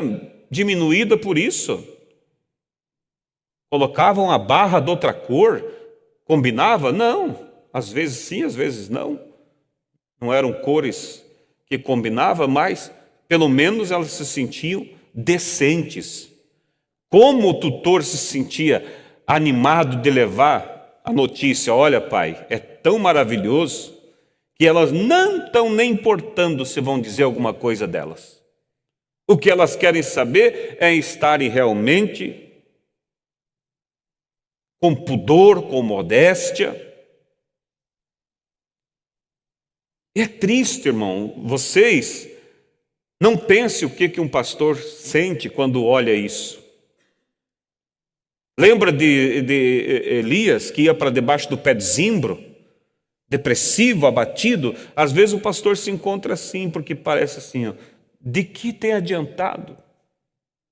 diminuída por isso. Colocavam a barra de outra cor, combinava? Não. Às vezes sim, às vezes não. Não eram cores que combinavam, mas pelo menos elas se sentiam decentes. Como o tutor se sentia animado de levar a notícia: olha, pai, é tão maravilhoso, que elas não estão nem importando se vão dizer alguma coisa delas. O que elas querem saber é estarem realmente com pudor, com modéstia. E é triste, irmão, vocês não pensem o que um pastor sente quando olha isso. Lembra de Elias, que ia para debaixo do pé de zimbro, depressivo, abatido? Às vezes o pastor se encontra assim, porque parece assim, de que tem adiantado?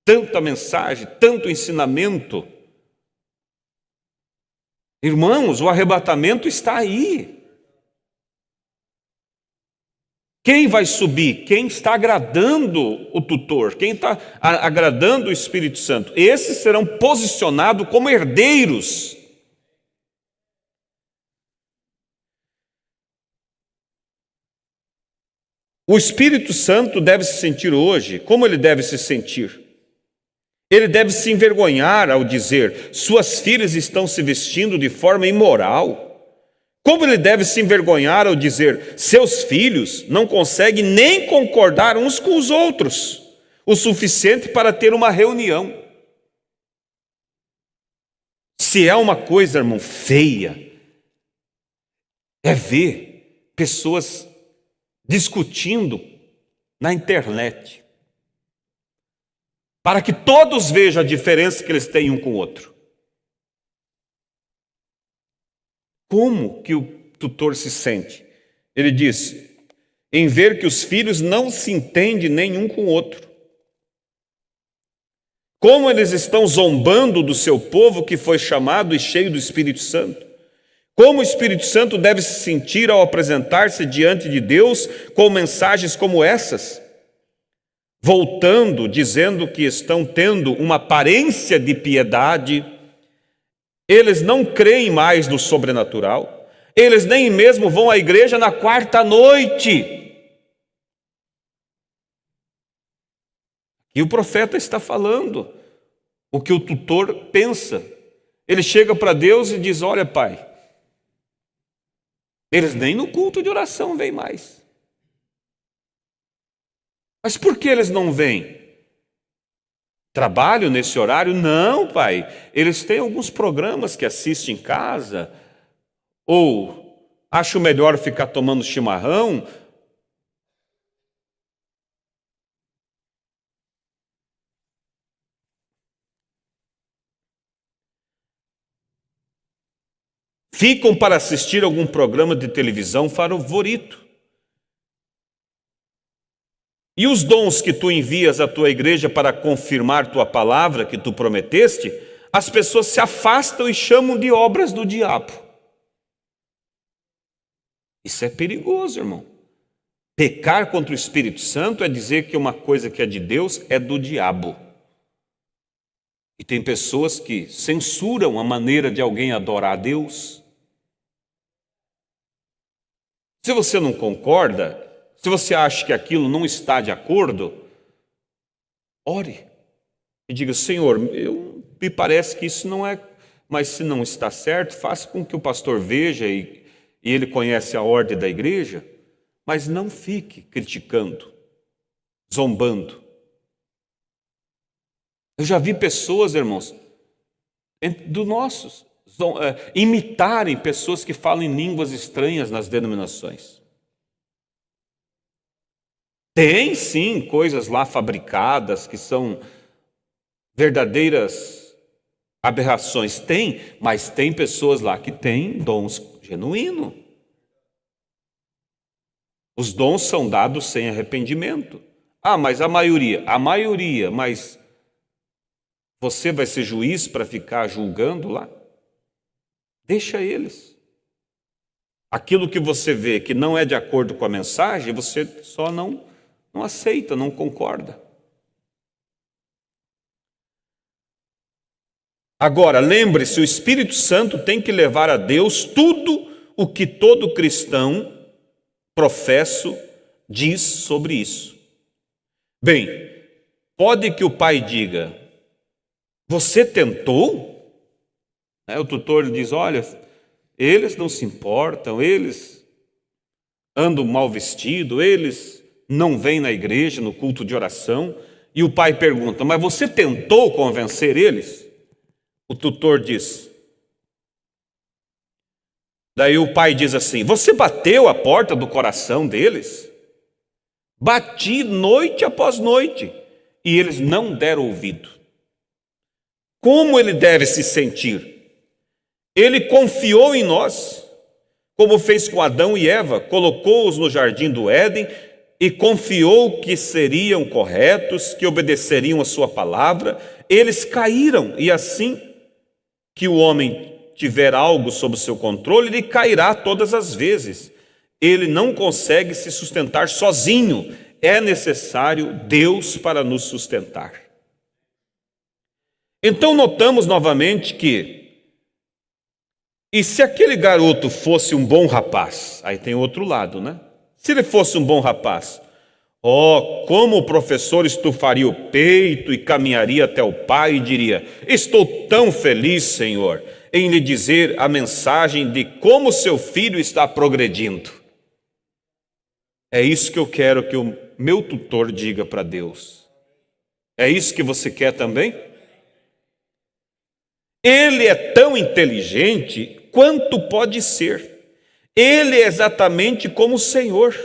Tanta mensagem, tanto ensinamento. Irmãos, o arrebatamento está aí. Quem vai subir? Quem está agradando o tutor? Quem está agradando o Espírito Santo? Esses serão posicionados como herdeiros. O Espírito Santo deve se sentir hoje, como ele deve se sentir? Ele deve se envergonhar ao dizer: suas filhas estão se vestindo de forma imoral. Como ele deve se envergonhar ao dizer: seus filhos não conseguem nem concordar uns com os outros, o suficiente para ter uma reunião. Se é uma coisa, irmão, feia, é ver pessoas discutindo na internet, para que todos vejam a diferença que eles têm um com o outro. Como que o tutor se sente? Ele diz: em ver que os filhos não se entendem nenhum com o outro. Como eles estão zombando do seu povo que foi chamado e cheio do Espírito Santo. Como o Espírito Santo deve se sentir ao apresentar-se diante de Deus com mensagens como essas? Voltando, dizendo que estão tendo uma aparência de piedade, eles não creem mais no sobrenatural, eles nem mesmo vão à igreja na quarta noite. E o profeta está falando o que o tutor pensa. Ele chega para Deus e diz: olha, pai, eles nem no culto de oração vêm mais. Mas por que eles não vêm? Trabalho nesse horário? Não, pai. Eles têm alguns programas que assistem em casa, ou acho melhor ficar tomando chimarrão. Ficam para assistir algum programa de televisão favorito. E os dons que tu envias à tua igreja para confirmar tua palavra que tu prometeste, as pessoas se afastam e chamam de obras do diabo. Isso é perigoso, irmão. Pecar contra o Espírito Santo é dizer que uma coisa que é de Deus é do diabo. E tem pessoas que censuram a maneira de alguém adorar a Deus. Se você não concorda, se você acha que aquilo não está de acordo, ore e diga: Senhor, me parece que isso não é, mas se não está certo, faça com que o pastor veja e ele conhece a ordem da igreja, mas não fique criticando, zombando. Eu já vi pessoas, irmãos, do nossos, imitarem pessoas que falam em línguas estranhas nas denominações. Tem sim coisas lá fabricadas que são verdadeiras aberrações, tem, mas tem pessoas lá que têm dons genuínos. Os dons são dados sem arrependimento. Mas a maioria, mas você vai ser juiz para ficar julgando lá? Deixa eles. Aquilo que você vê que não é de acordo com a mensagem, você só não aceita, não concorda. Agora, lembre-se, o Espírito Santo tem que levar a Deus tudo o que todo cristão professo diz sobre isso. Bem, pode que o pai diga: você tentou? O tutor diz: olha, eles não se importam, eles andam mal vestidos, eles não vêm na igreja, no culto de oração. E o pai pergunta: mas você tentou convencer eles? O tutor diz. Daí o pai diz assim: você bateu a porta do coração deles? Bati noite após noite, e eles não deram ouvido. Como ele deve se sentir? Ele confiou em nós, como fez com Adão e Eva, colocou-os no jardim do Éden e confiou que seriam corretos, que obedeceriam a sua palavra. Eles caíram, e assim que o homem tiver algo sob o seu controle, ele cairá todas as vezes. Ele não consegue se sustentar sozinho. É necessário Deus para nos sustentar. Então notamos novamente que, e se aquele garoto fosse um bom rapaz? Aí tem outro lado, né? Se ele fosse um bom rapaz, como o professor estufaria o peito e caminharia até o pai e diria: estou tão feliz, Senhor, em lhe dizer a mensagem de como seu filho está progredindo. É isso que eu quero que o meu tutor diga para Deus. É isso que você quer também? Ele é tão inteligente quanto pode ser. Ele é exatamente como o Senhor.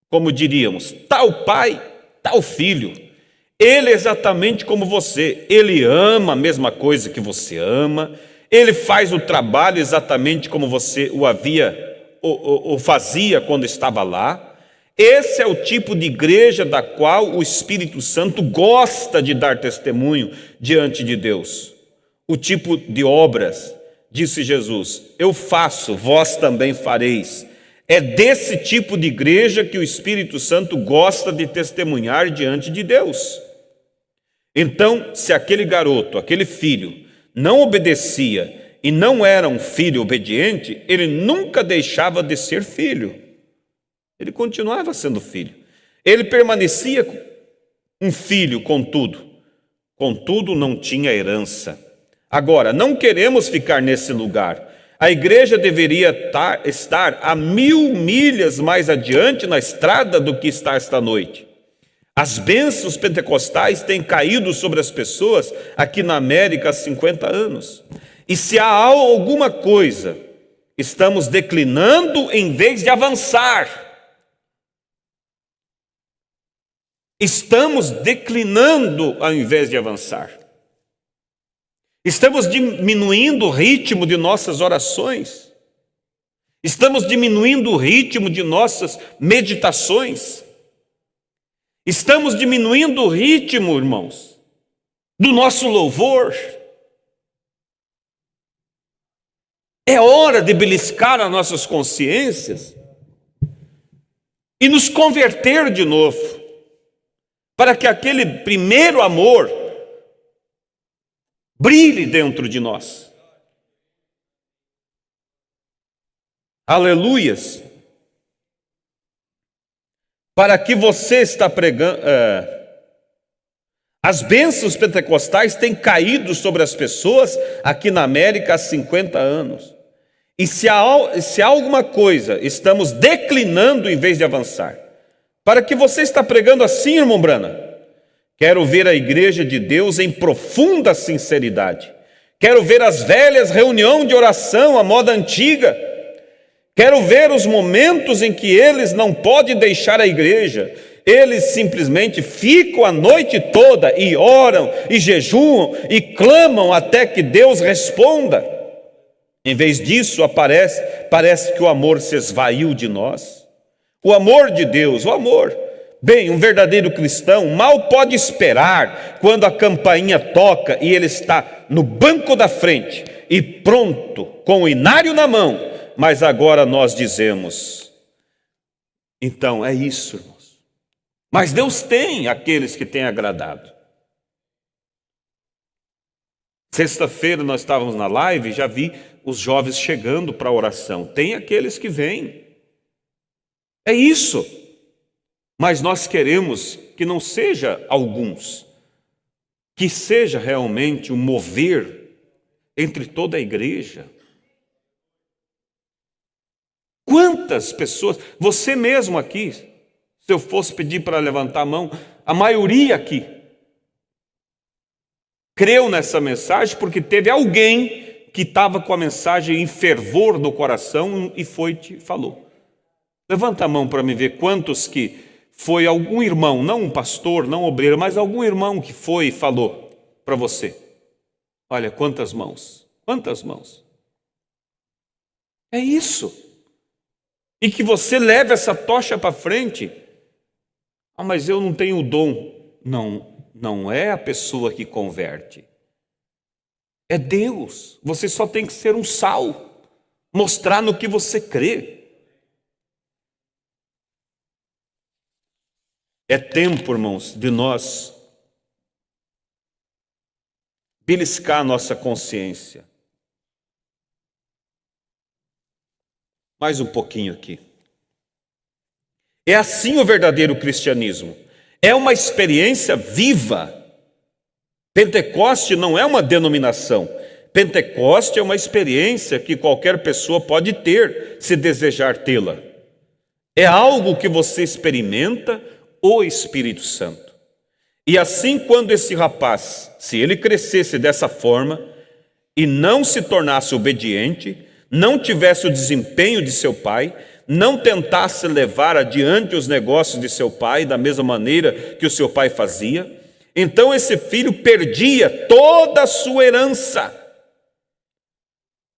Como diríamos, tal pai, tal filho. Ele é exatamente como você. Ele ama a mesma coisa que você ama. Ele faz o trabalho exatamente como você o fazia quando estava lá. Esse é o tipo de igreja da qual o Espírito Santo gosta de dar testemunho diante de Deus. O tipo de obras, disse Jesus: eu faço, vós também fareis. É desse tipo de igreja que o Espírito Santo gosta de testemunhar diante de Deus. Então, se aquele garoto, aquele filho, não obedecia e não era um filho obediente, ele nunca deixava de ser filho. Ele continuava sendo filho. Ele permanecia um filho, contudo não tinha herança. Agora, não queremos ficar nesse lugar. A igreja deveria estar a 1000 milhas mais adiante na estrada do que está esta noite. As bênçãos pentecostais têm caído sobre as pessoas aqui na América há 50 anos. E se há alguma coisa, estamos declinando em vez de avançar. Estamos declinando ao invés de avançar. Estamos diminuindo o ritmo de nossas orações. Estamos diminuindo o ritmo de nossas meditações. Estamos diminuindo o ritmo, irmãos, do nosso louvor. É hora de beliscar as nossas consciências e nos converter de novo, para que aquele primeiro amor brilhe dentro de nós. Aleluias! Para que você está pregando. As bênçãos pentecostais têm caído sobre as pessoas aqui na América há 50 anos. E se há alguma coisa, estamos declinando em vez de avançar. Para que você está pregando assim, irmão Brana? Quero ver a igreja de Deus em profunda sinceridade. Quero ver as velhas reuniões de oração à moda antiga. Quero ver os momentos em que eles não podem deixar a igreja. Eles simplesmente ficam a noite toda e oram, e jejuam, e clamam até que Deus responda. Em vez disso, parece que o amor se esvaiu de nós. O amor de Deus, o amor. Bem, um verdadeiro cristão mal pode esperar quando a campainha toca e ele está no banco da frente e pronto, com o inário na mão. Mas agora nós dizemos, então é isso, irmãos. Mas Deus tem aqueles que têm agradado. Sexta-feira nós estávamos na live e já vi os jovens chegando para a oração. Tem aqueles que vêm. É isso. Mas nós queremos que não seja alguns, que seja realmente um mover entre toda a igreja. Quantas pessoas, você mesmo aqui, se eu fosse pedir para levantar a mão, a maioria aqui creu nessa mensagem porque teve alguém que estava com a mensagem em fervor no coração e foi e te falou. Levanta a mão para me ver quantos que foi algum irmão, não um pastor, não um obreiro, mas algum irmão que foi e falou para você. Olha, quantas mãos, quantas mãos. É isso. E que você leve essa tocha para frente. Ah, mas eu não tenho o dom. Não é a pessoa que converte. É Deus. Você só tem que ser um sal. Mostrar no que você crê. É tempo, irmãos, de nós beliscar a nossa consciência. Mais um pouquinho aqui. É assim o verdadeiro cristianismo. É uma experiência viva. Pentecoste não é uma denominação. Pentecoste é uma experiência que qualquer pessoa pode ter, se desejar tê-la. É algo que você experimenta o Espírito Santo. E assim, quando esse rapaz, se ele crescesse dessa forma e não se tornasse obediente, não tivesse o desempenho de seu pai, não tentasse levar adiante os negócios de seu pai da mesma maneira que o seu pai fazia, então esse filho perdia toda a sua herança.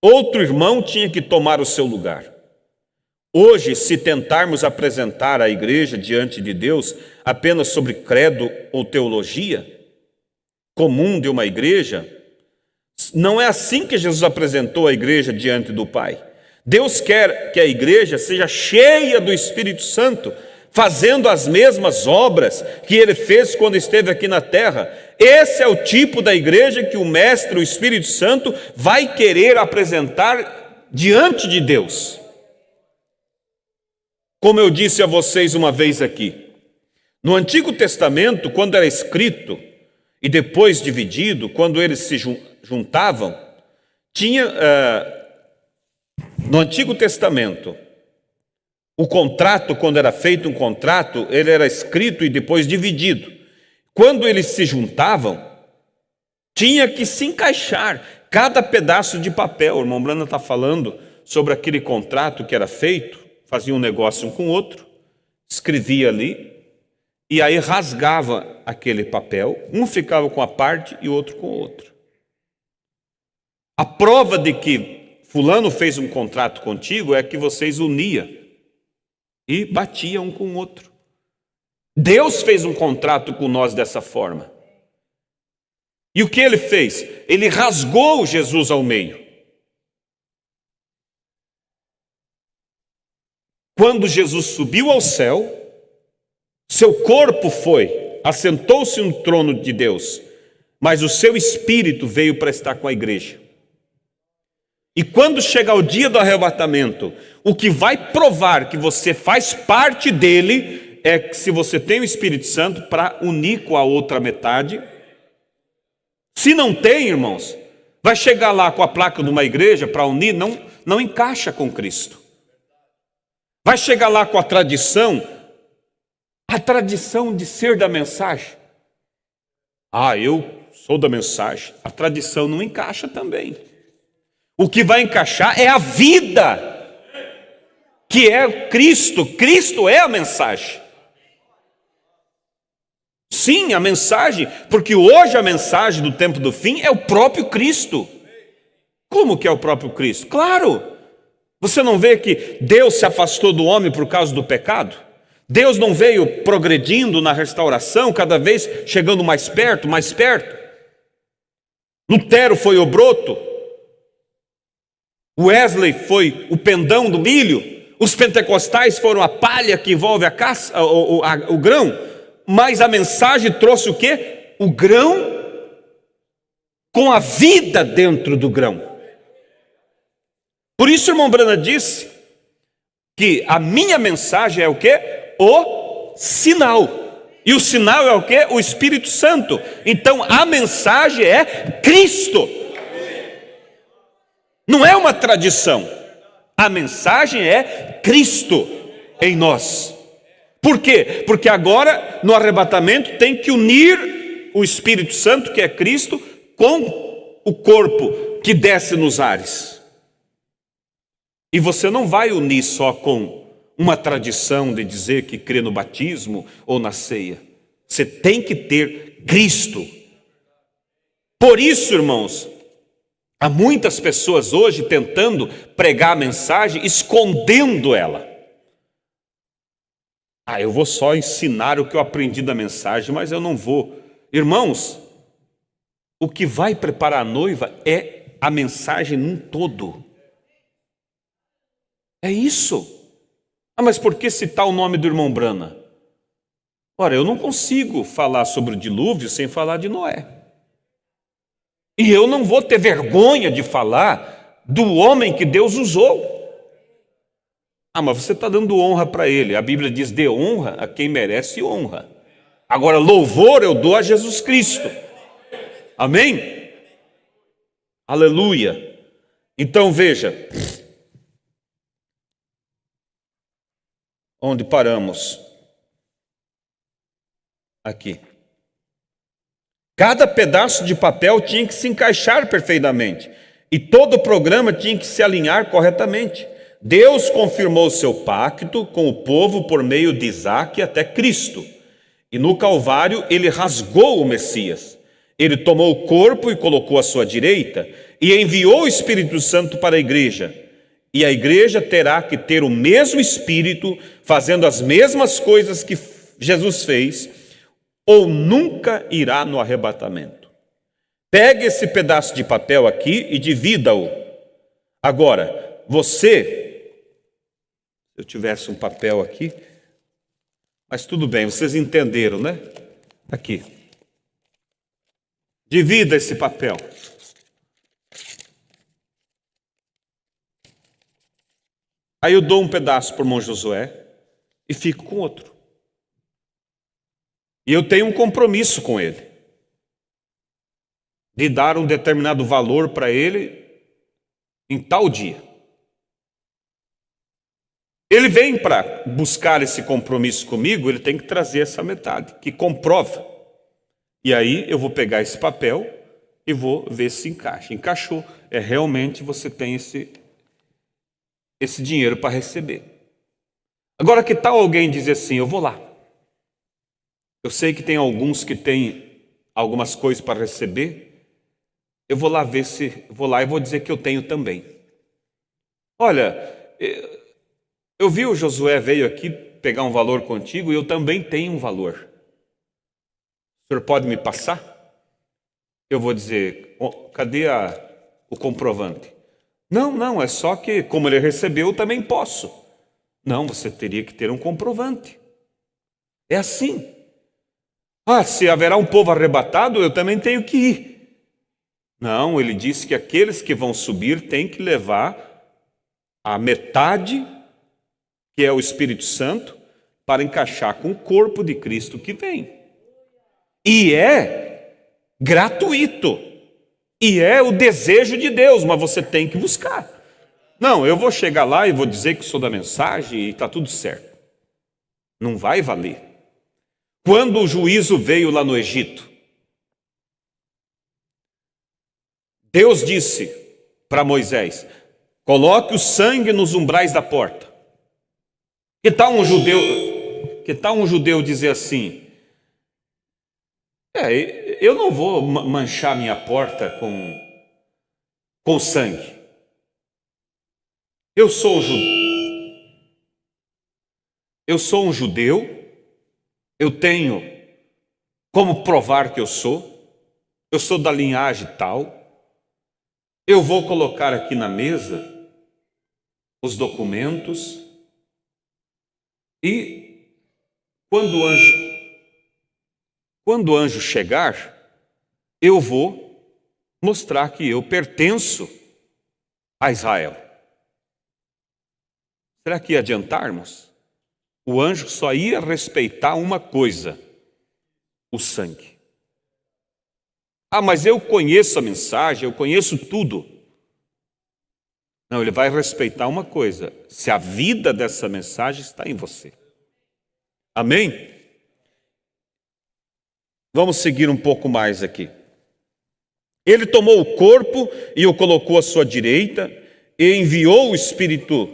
Outro irmão tinha que tomar o seu lugar. Hoje, se tentarmos apresentar a igreja diante de Deus apenas sobre credo ou teologia comum de uma igreja, não é assim que Jesus apresentou a igreja diante do Pai. Deus quer que a igreja seja cheia do Espírito Santo, fazendo as mesmas obras que ele fez quando esteve aqui na terra. Esse é o tipo da igreja que o Mestre, o Espírito Santo, vai querer apresentar diante de Deus. Como eu disse a vocês uma vez aqui, no Antigo Testamento, quando era escrito e depois dividido, quando eles se juntavam, no Antigo Testamento, o contrato, quando era feito um contrato, ele era escrito e depois dividido. Quando eles se juntavam, tinha que se encaixar cada pedaço de papel. O irmão Brana está falando sobre aquele contrato que era feito, fazia um negócio um com o outro, escrevia ali, e aí rasgava aquele papel, um ficava com a parte e o outro com o outro. A prova de que fulano fez um contrato contigo é que vocês uniam e batiam um com o outro. Deus fez um contrato com nós dessa forma. E o que ele fez? Ele rasgou Jesus ao meio. quando Jesus subiu ao céu, seu corpo assentou-se no trono de Deus, mas o seu espírito veio para estar com a igreja. E quando chegar o dia do arrebatamento, o que vai provar que você faz parte dele é que se você tem o Espírito Santo para unir com a outra metade. Se não tem, irmãos, vai chegar lá com a placa de uma igreja para unir, não encaixa com Cristo. Vai chegar lá com a tradição de ser da mensagem. Eu sou da mensagem. A tradição não encaixa também. O que vai encaixar é a vida, que é Cristo. Cristo é a mensagem. Sim, a mensagem, porque hoje a mensagem do tempo do fim é o próprio Cristo. Como que é o próprio Cristo? Claro, você não vê que Deus se afastou do homem por causa do pecado? Deus não veio progredindo na restauração, cada vez chegando mais perto, mais perto? Lutero foi o broto, Wesley foi o pendão do milho, os pentecostais foram a palha que envolve a caça, o grão, mas a mensagem trouxe o quê? O grão com a vida dentro do grão. Por isso, o irmão Branham disse que a minha mensagem é o quê? O sinal. E o sinal é o quê? O Espírito Santo. Então, a mensagem é Cristo. Não é uma tradição. A mensagem é Cristo em nós. Por quê? Porque agora, no arrebatamento, tem que unir o Espírito Santo, que é Cristo, com o corpo que desce nos ares. E você não vai unir só com uma tradição de dizer que crê no batismo ou na ceia. Você tem que ter Cristo. Por isso, irmãos, há muitas pessoas hoje tentando pregar a mensagem, escondendo ela. Eu vou só ensinar o que eu aprendi da mensagem, mas eu não vou. Irmãos, o que vai preparar a noiva é a mensagem num todo. É isso. Mas por que citar o nome do irmão Branham? Ora, eu não consigo falar sobre o dilúvio sem falar de Noé. E eu não vou ter vergonha de falar do homem que Deus usou. Mas você está dando honra para ele. A Bíblia diz: dê honra a quem merece honra. Agora, louvor eu dou a Jesus Cristo. Amém? Aleluia. Então veja, onde paramos? Aqui. Cada pedaço de papel tinha que se encaixar perfeitamente. E todo o programa tinha que se alinhar corretamente. Deus confirmou seu pacto com o povo por meio de Isaque até Cristo. E no Calvário ele rasgou o Messias. Ele tomou o corpo e colocou à sua direita e enviou o Espírito Santo para a igreja. E a igreja terá que ter o mesmo Espírito, fazendo as mesmas coisas que Jesus fez, ou nunca irá no arrebatamento. Pegue esse pedaço de papel aqui e divida-o. Agora, você... Se eu tivesse um papel aqui, mas tudo bem, vocês entenderam, né? Aqui. Divida esse papel. Aí eu dou um pedaço para o irmão Josué e fico com outro. E eu tenho um compromisso com ele, de dar um determinado valor para ele em tal dia. Ele vem para buscar esse compromisso comigo, ele tem que trazer essa metade, que comprova. E aí eu vou pegar esse papel e vou ver se encaixa. Encaixou. Realmente você tem esse dinheiro para receber. Agora, que tal alguém dizer assim: eu vou lá. Eu sei que tem alguns que têm algumas coisas para receber. Eu vou lá ver se... Vou lá e vou dizer que eu tenho também. Olha... Eu vi o Josué veio aqui pegar um valor contigo e eu também tenho um valor. O senhor pode me passar? Eu vou dizer: cadê o comprovante? Não, é só que como ele recebeu eu também posso. Não, você teria que ter um comprovante. É assim. Se haverá um povo arrebatado, eu também tenho que ir. Não, ele disse que aqueles que vão subir têm que levar a metade, que é o Espírito Santo, para encaixar com o corpo de Cristo que vem. E é gratuito. E é o desejo de Deus, mas você tem que buscar. Não, eu vou chegar lá e vou dizer que sou da mensagem e está tudo certo. Não vai valer. Quando o juízo veio lá no Egito, Deus disse para Moisés: coloque o sangue nos umbrais da porta. Que tal um judeu dizer assim: eu não vou manchar minha porta com sangue. Eu sou um judeu, eu tenho como provar que eu sou da linhagem tal. Eu vou colocar aqui na mesa os documentos e quando o anjo chegar, eu vou mostrar que eu pertenço a Israel. Será que ia adiantarmos? O anjo só ia respeitar uma coisa: o sangue. Mas eu conheço a mensagem, eu conheço tudo. Não, ele vai respeitar uma coisa: se a vida dessa mensagem está em você. Amém? Vamos seguir um pouco mais aqui. Ele tomou o corpo e o colocou à sua direita e enviou o Espírito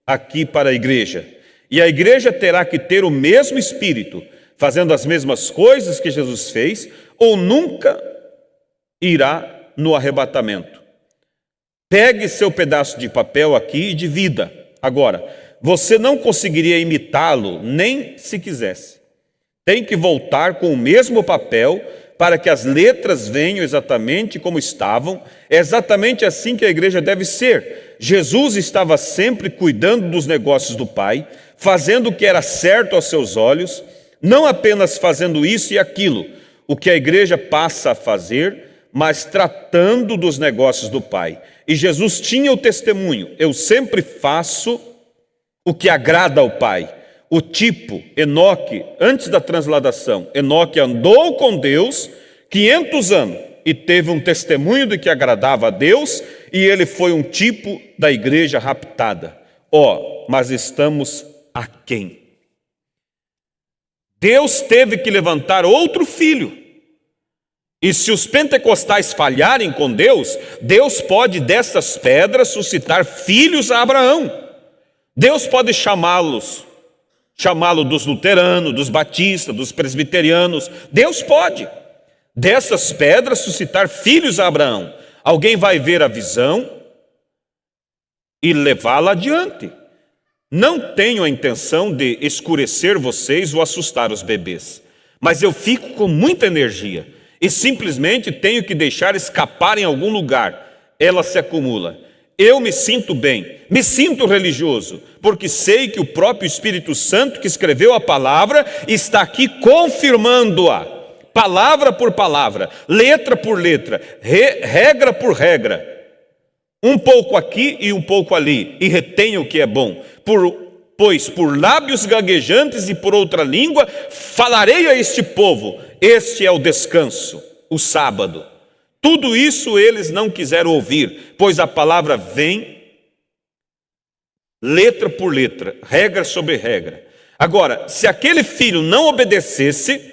aqui para a igreja. E a igreja terá que ter o mesmo Espírito, fazendo as mesmas coisas que Jesus fez, ou nunca irá no arrebatamento. Pegue seu pedaço de papel aqui e divida. Agora, você não conseguiria imitá-lo nem se quisesse. Tem que voltar com o mesmo papel para que as letras venham exatamente como estavam. É exatamente assim que a igreja deve ser. Jesus estava sempre cuidando dos negócios do Pai, fazendo o que era certo aos seus olhos, não apenas fazendo isso e aquilo, o que a igreja passa a fazer, mas tratando dos negócios do Pai. E Jesus tinha o testemunho: eu sempre faço o que agrada ao Pai. O tipo, Enoque, antes da transladação, Enoque andou com Deus 500 anos e teve um testemunho de que agradava a Deus, e ele foi um tipo da igreja raptada. Mas estamos aquém. Deus teve que levantar outro filho. E se os pentecostais falharem com Deus, Deus pode dessas pedras suscitar filhos a Abraão. Deus pode chamá-lo dos luteranos, dos batistas, dos presbiterianos. Deus pode dessas pedras suscitar filhos a Abraão. Alguém vai ver a visão e levá-la adiante. Não tenho a intenção de escurecer vocês ou assustar os bebês, mas eu fico com muita energia e simplesmente tenho que deixar escapar em algum lugar. Ela se acumula. Eu me sinto bem, me sinto religioso, porque sei que o próprio Espírito Santo que escreveu a palavra está aqui confirmando-a, palavra por palavra, letra por letra, regra por regra. Um pouco aqui e um pouco ali, e retenha o que é bom. Pois por lábios gaguejantes e por outra língua falarei a este povo. Este é o descanso, o sábado. Tudo isso eles não quiseram ouvir, pois a palavra vem letra por letra, regra sobre regra. Agora, se aquele filho não obedecesse,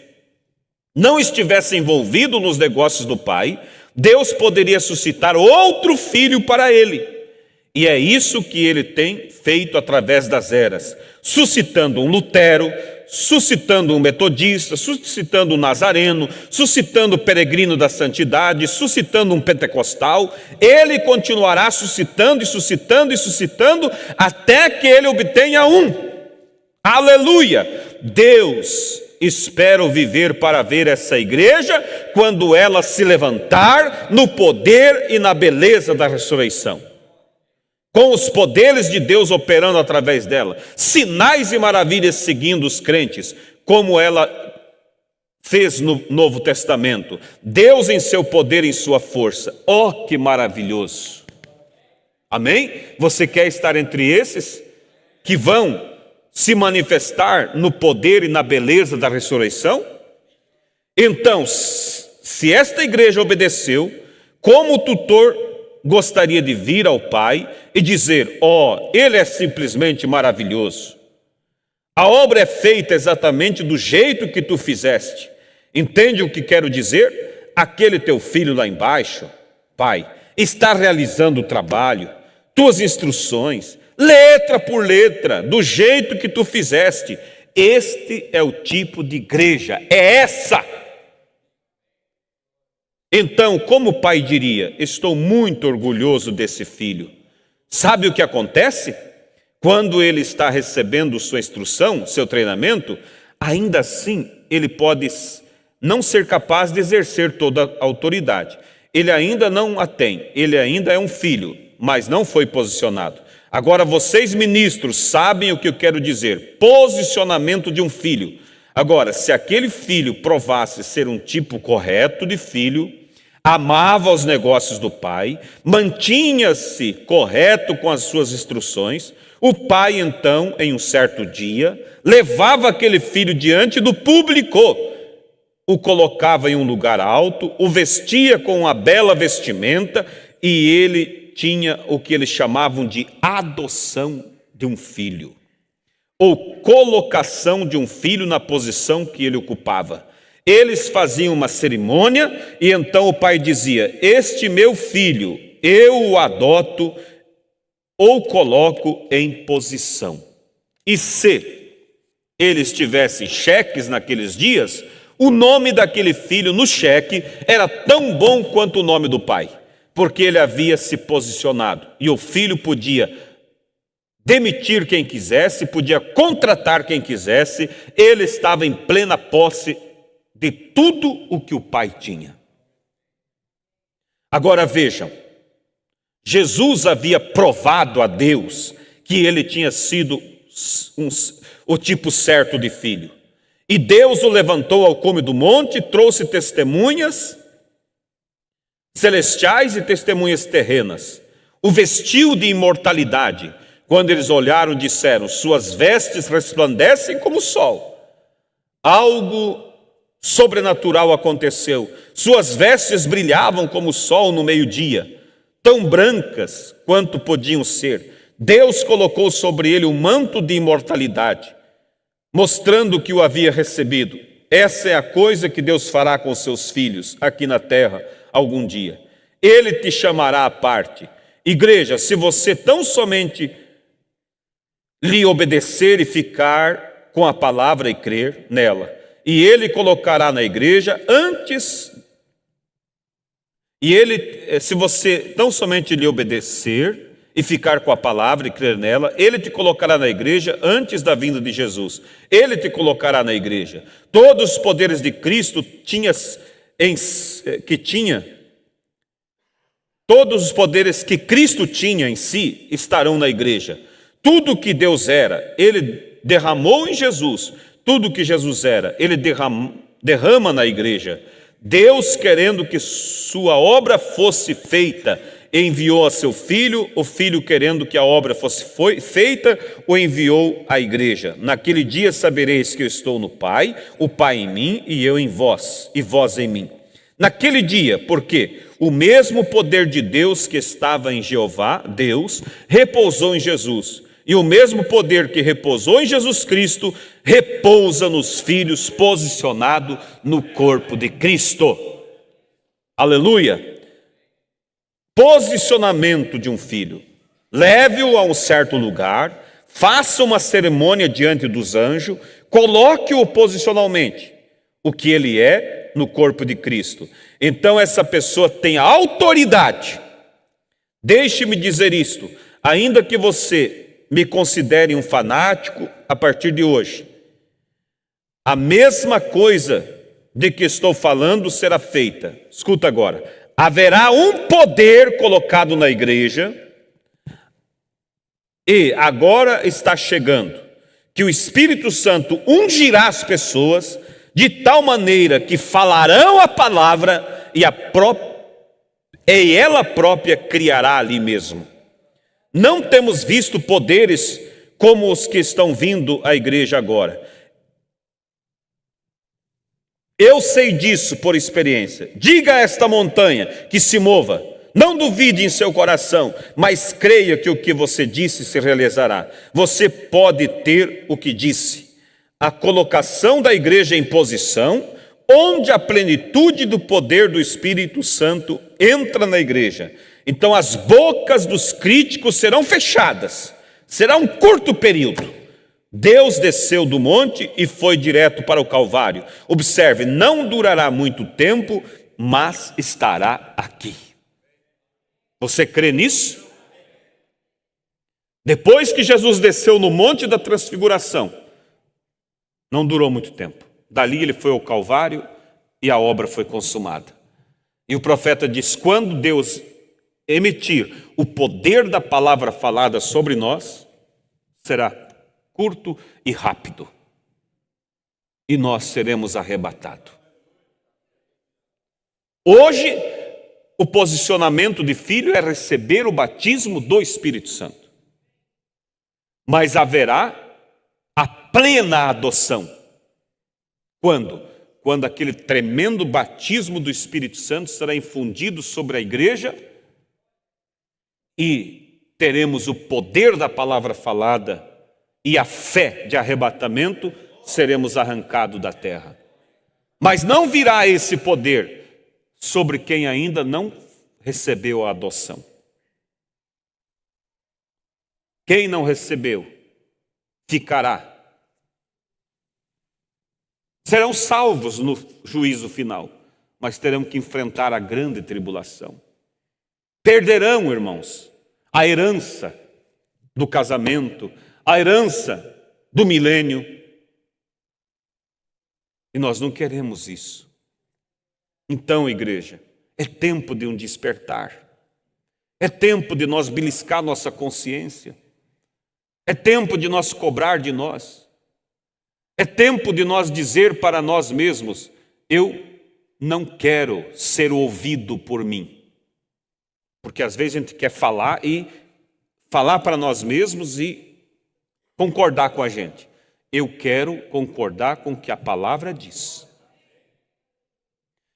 não estivesse envolvido nos negócios do pai, Deus poderia suscitar outro filho para ele. E é isso que ele tem feito através das eras, suscitando um Lutero, suscitando um metodista, suscitando um nazareno, suscitando um peregrino da santidade, suscitando um pentecostal. Ele continuará suscitando e suscitando e suscitando até que ele obtenha um. Aleluia! Deus, espero viver para ver essa igreja quando ela se levantar no poder e na beleza da ressurreição. com os poderes de Deus operando através dela, sinais e maravilhas seguindo os crentes, como ela fez no Novo Testamento. Deus em seu poder, em sua força. Oh, que maravilhoso! Amém? Você quer estar entre esses que vão se manifestar no poder e na beleza da ressurreição? Então, se esta igreja obedeceu, como tutor gostaria de vir ao Pai e dizer: ó, Ele é simplesmente maravilhoso. A obra é feita exatamente do jeito que tu fizeste. Entende o que quero dizer? Aquele teu filho lá embaixo, Pai, está realizando o trabalho, tuas instruções, letra por letra, do jeito que tu fizeste. Este é o tipo de igreja, é essa. Então, como o pai diria: estou muito orgulhoso desse filho. Sabe o que acontece? Quando ele está recebendo sua instrução, seu treinamento, ainda assim ele pode não ser capaz de exercer toda a autoridade. Ele ainda não a tem, ele ainda é um filho, mas não foi posicionado. Agora vocês ministros sabem o que eu quero dizer: posicionamento de um filho. Agora, se aquele filho provasse ser um tipo correto de filho, amava os negócios do pai, mantinha-se correto com as suas instruções, o pai então, em um certo dia, levava aquele filho diante do público, o colocava em um lugar alto, o vestia com uma bela vestimenta, e ele tinha o que eles chamavam de adoção de um filho, ou colocação de um filho na posição que ele ocupava. Eles faziam uma cerimônia e então o pai dizia: este meu filho, eu o adoto ou coloco em posição. E se eles tivessem cheques naqueles dias, o nome daquele filho no cheque era tão bom quanto o nome do pai, porque ele havia se posicionado. E o filho podia demitir quem quisesse, podia contratar quem quisesse, ele estava em plena posse de tudo o que o pai tinha. Agora vejam, Jesus havia provado a Deus que ele tinha sido o tipo certo de filho. E Deus o levantou ao cume do monte, trouxe testemunhas celestiais e testemunhas terrenas. O vestiu de imortalidade. Quando eles olharam, disseram: suas vestes resplandecem como o sol. Algo sobrenatural aconteceu. Suas vestes brilhavam como o sol no meio-dia, tão brancas quanto podiam ser. Deus colocou sobre ele um manto de imortalidade, mostrando que o havia recebido. Essa é a coisa que Deus fará com seus filhos aqui na terra algum dia. Ele te chamará à parte. Igreja, se você tão somente lhe obedecer e ficar com a palavra e crer nela, e ele colocará na igreja se você tão somente lhe obedecer e ficar com a palavra e crer nela, ele te colocará na igreja antes da vinda de Jesus. Ele te colocará na igreja. Todos os poderes de Cristo todos os poderes que Cristo tinha em si estarão na igreja. Tudo que Deus era, ele derramou em Jesus. Tudo que Jesus era, ele derrama na igreja. Deus, querendo que sua obra fosse feita, enviou a seu filho. O filho, querendo que a obra fosse feita, o enviou à igreja. Naquele dia sabereis que eu estou no Pai, o Pai em mim e eu em vós, e vós em mim. Naquele dia, porque o mesmo poder de Deus que estava em Jeová, Deus, repousou em Jesus. E o mesmo poder que repousou em Jesus Cristo, repousa nos filhos, posicionado no corpo de Cristo. Aleluia! Posicionamento de um filho. Leve-o a um certo lugar, faça uma cerimônia diante dos anjos, coloque-o posicionalmente, o que ele é no corpo de Cristo. Então essa pessoa tem autoridade. Deixe-me dizer isto, ainda que você me considere um fanático a partir de hoje, a mesma coisa de que estou falando será feita. Escuta agora. Haverá um poder colocado na igreja, E agora está chegando que o Espírito Santo ungirá as pessoas de tal maneira que falarão a palavra e ela própria criará ali mesmo. Não temos visto poderes como os que estão vindo à igreja agora. Eu sei disso por experiência. Diga a esta montanha que se mova. Não duvide em seu coração, mas creia que o que você disse se realizará. Você pode ter o que disse. A colocação da igreja em posição, onde a plenitude do poder do Espírito Santo entra na igreja. Então as bocas dos críticos serão fechadas. Será um curto período. Deus desceu do monte e foi direto para o Calvário. Observe, não durará muito tempo, mas estará aqui. Você crê nisso? Depois que Jesus desceu no monte da transfiguração, não durou muito tempo. Dali ele foi ao Calvário e a obra foi consumada. E o profeta diz, quando Deus emitir o poder da palavra falada sobre nós, será curto e rápido. E nós seremos arrebatados. Hoje, o posicionamento de filho é receber o batismo do Espírito Santo. Mas haverá a plena adoção. Quando? Quando aquele tremendo batismo do Espírito Santo será infundido sobre a igreja e teremos o poder da palavra falada e a fé de arrebatamento, seremos arrancados da terra. Mas não virá esse poder sobre quem ainda não recebeu a adoção. Quem não recebeu, ficará. Serão salvos no juízo final, mas terão que enfrentar a grande tribulação. Perderão, irmãos, a herança do casamento, a herança do milênio. E nós não queremos isso. Então, igreja, é tempo de um despertar. É tempo de nós beliscar nossa consciência. É tempo de nós cobrar de nós. É tempo de nós dizer para nós mesmos, eu não quero ser ouvido por mim. Porque às vezes a gente quer falar para nós mesmos e concordar com a gente. Eu quero concordar com o que a palavra diz.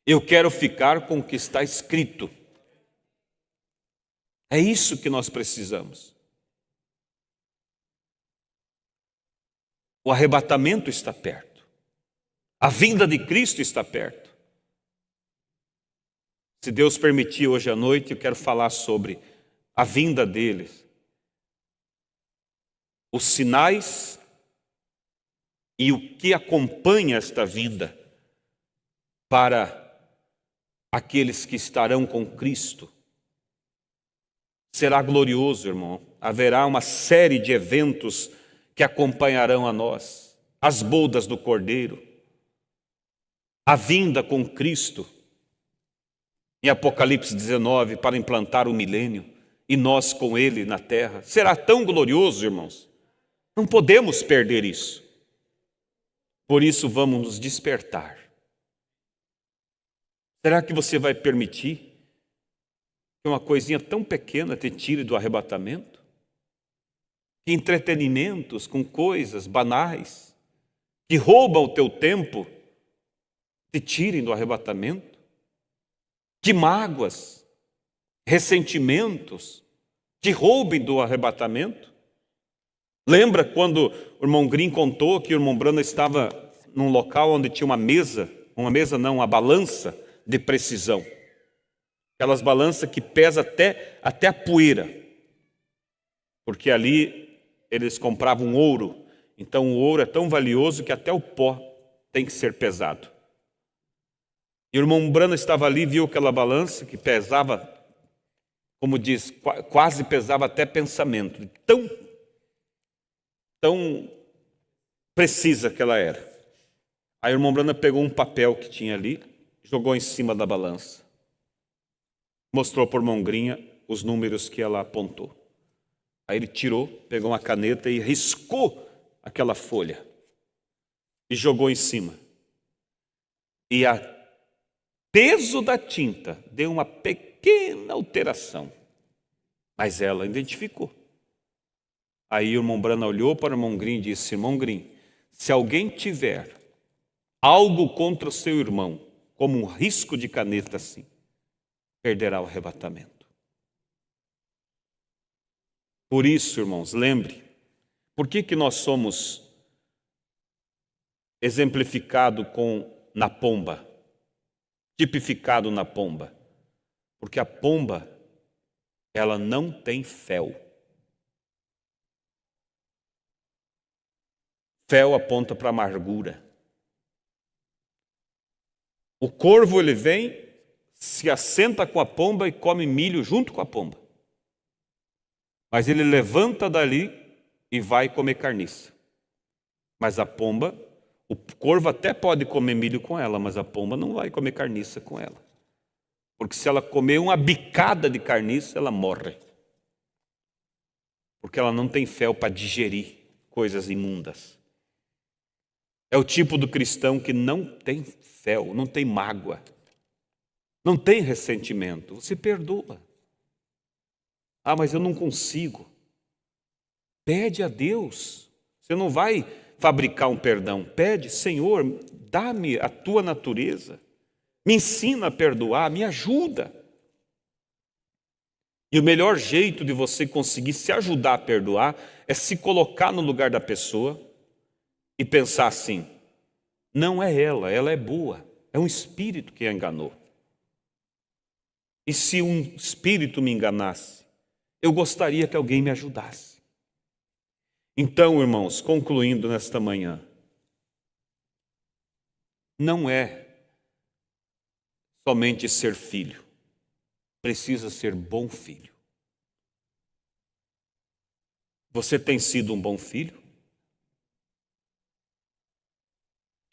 Eu quero ficar com o que está escrito. É isso que nós precisamos. O arrebatamento está perto. A vinda de Cristo está perto. Se Deus permitir, hoje à noite eu quero falar sobre a vinda deles. Os sinais e o que acompanha esta vida para aqueles que estarão com Cristo. Será glorioso, irmão. Haverá uma série de eventos que acompanharão a nós. As bodas do Cordeiro, a vinda com Cristo, em Apocalipse 19, para implantar o milênio, e nós com Ele na terra. Será tão glorioso, irmãos. Não podemos perder isso. Por isso vamos nos despertar. Será que você vai permitir que uma coisinha tão pequena te tire do arrebatamento? Que entretenimentos com coisas banais que roubam o teu tempo te tirem do arrebatamento? Que mágoas, ressentimentos te roubem do arrebatamento? Lembra quando o irmão Green contou que o irmão Brana estava num local onde tinha uma balança de precisão. Aquelas balanças que pesam até a poeira. Porque ali eles compravam ouro. Então o ouro é tão valioso que até o pó tem que ser pesado. E o irmão Brana estava ali, viu aquela balança que pesava, como diz, quase pesava até pensamento. Tão precisa que ela era. Aí o irmão Brana pegou um papel que tinha ali, jogou em cima da balança. Mostrou por irmão Grinha os números que ela apontou. Aí ele tirou, pegou uma caneta e riscou aquela folha e jogou em cima. E a peso da tinta deu uma pequena alteração, mas ela identificou. Aí o irmão Brana olhou para o irmão Green e disse: irmão Green, se alguém tiver algo contra o seu irmão, como um risco de caneta assim, perderá o arrebatamento. Por isso, irmãos, lembre, por que nós somos exemplificados na pomba, tipificado na pomba? Porque a pomba, ela não tem fel. Fel aponta para a amargura. O corvo, ele vem, se assenta com a pomba e come milho junto com a pomba. Mas ele levanta dali e vai comer carniça. Mas a pomba, o corvo até pode comer milho com ela, mas a pomba não vai comer carniça com ela. Porque se ela comer uma bicada de carniça, ela morre. Porque ela não tem fel para digerir coisas imundas. É o tipo do cristão que não tem fel, não tem mágoa, não tem ressentimento. Você perdoa. Ah, mas eu não consigo. Pede a Deus. Você não vai fabricar um perdão. Pede: Senhor, dá-me a tua natureza. Me ensina a perdoar, me ajuda. E o melhor jeito de você conseguir se ajudar a perdoar é se colocar no lugar da pessoa e pensar assim: não é ela é boa, é um espírito que a enganou. E se um espírito me enganasse, eu gostaria que alguém me ajudasse. Então, irmãos, concluindo nesta manhã, não é somente ser filho, precisa ser bom filho. Você tem sido um bom filho?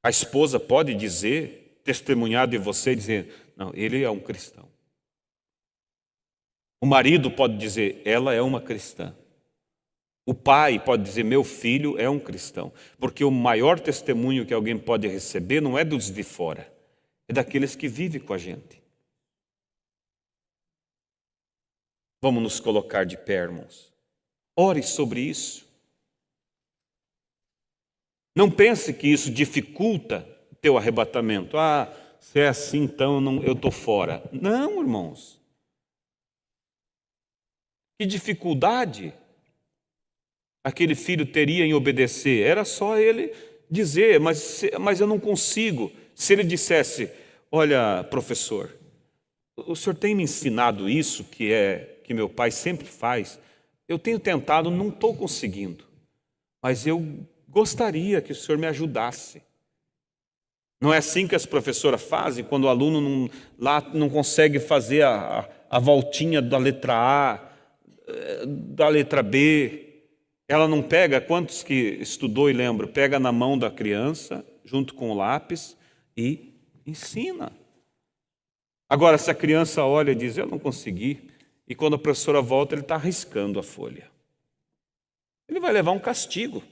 A esposa pode dizer, testemunhar de você, dizer: não, ele é um cristão. O marido pode dizer: ela é uma cristã. O pai pode dizer: meu filho é um cristão. Porque o maior testemunho que alguém pode receber não é dos de fora, é daqueles que vivem com a gente. Vamos nos colocar de pé, irmãos. Ore sobre isso. Não pense que isso dificulta o teu arrebatamento. Ah, se é assim, então eu estou fora. Não, irmãos. Que dificuldade aquele filho teria em obedecer? Era só ele dizer: mas eu não consigo. Se ele dissesse: olha, professor, o senhor tem me ensinado isso, que meu pai sempre faz. Eu tenho tentado, não estou conseguindo. Mas eu gostaria que o senhor me ajudasse. Não é assim que as professoras fazem, quando o aluno não consegue fazer a voltinha da letra A, da letra B. Ela não pega, quantos que estudou e lembra, pega na mão da criança, junto com o lápis, e ensina. Agora, se a criança olha e diz: eu não consegui, e quando a professora volta, ele está riscando a folha, ele vai levar um castigo.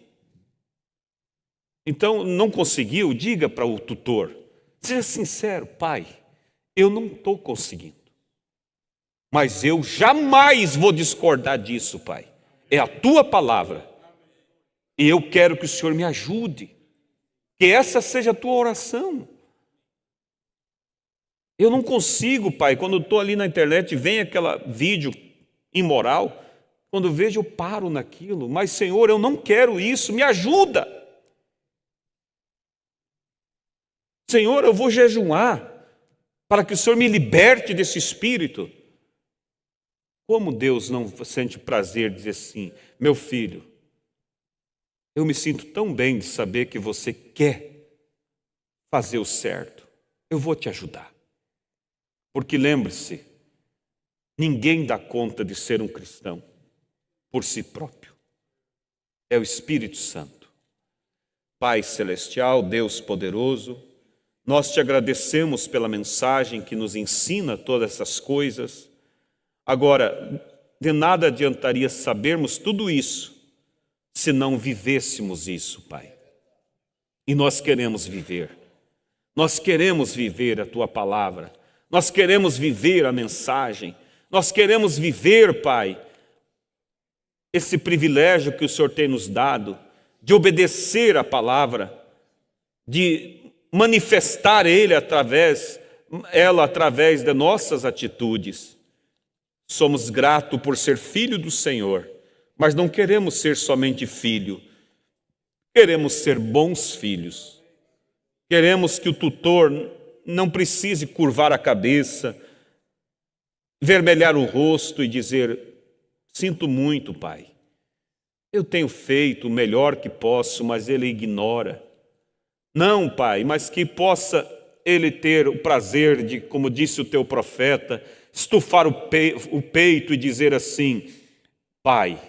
Então, não conseguiu, diga para o tutor, seja sincero: pai, eu não estou conseguindo, mas eu jamais vou discordar disso, pai. É a tua palavra, e eu quero que o senhor me ajude, que essa seja a tua oração. Eu não consigo, pai, quando eu estou ali na internet, vem aquele vídeo imoral, quando eu vejo eu paro naquilo, mas Senhor, eu não quero isso, me ajuda. Senhor, eu vou jejuar para que o Senhor me liberte desse espírito. Como Deus não sente prazer de dizer assim: meu filho, eu me sinto tão bem de saber que você quer fazer o certo, eu vou te ajudar. Porque lembre-se, ninguém dá conta de ser um cristão por si próprio. É o Espírito Santo. Pai celestial, Deus poderoso, nós te agradecemos pela mensagem que nos ensina todas essas coisas. Agora, de nada adiantaria sabermos tudo isso se não vivêssemos isso, Pai. E nós queremos viver. Nós queremos viver a Tua palavra. Nós queremos viver a mensagem. Nós queremos viver, Pai, esse privilégio que o Senhor tem nos dado de obedecer a palavra, de manifestar ela através de nossas atitudes. Somos gratos por ser filho do Senhor, mas não queremos ser somente filho, queremos ser bons filhos. Queremos que o tutor não precise curvar a cabeça, vermelhar o rosto e dizer: sinto muito, pai. Eu tenho feito o melhor que posso, mas ele ignora. Não, pai, mas que possa ele ter o prazer de, como disse o teu profeta, estufar o peito e dizer assim: pai,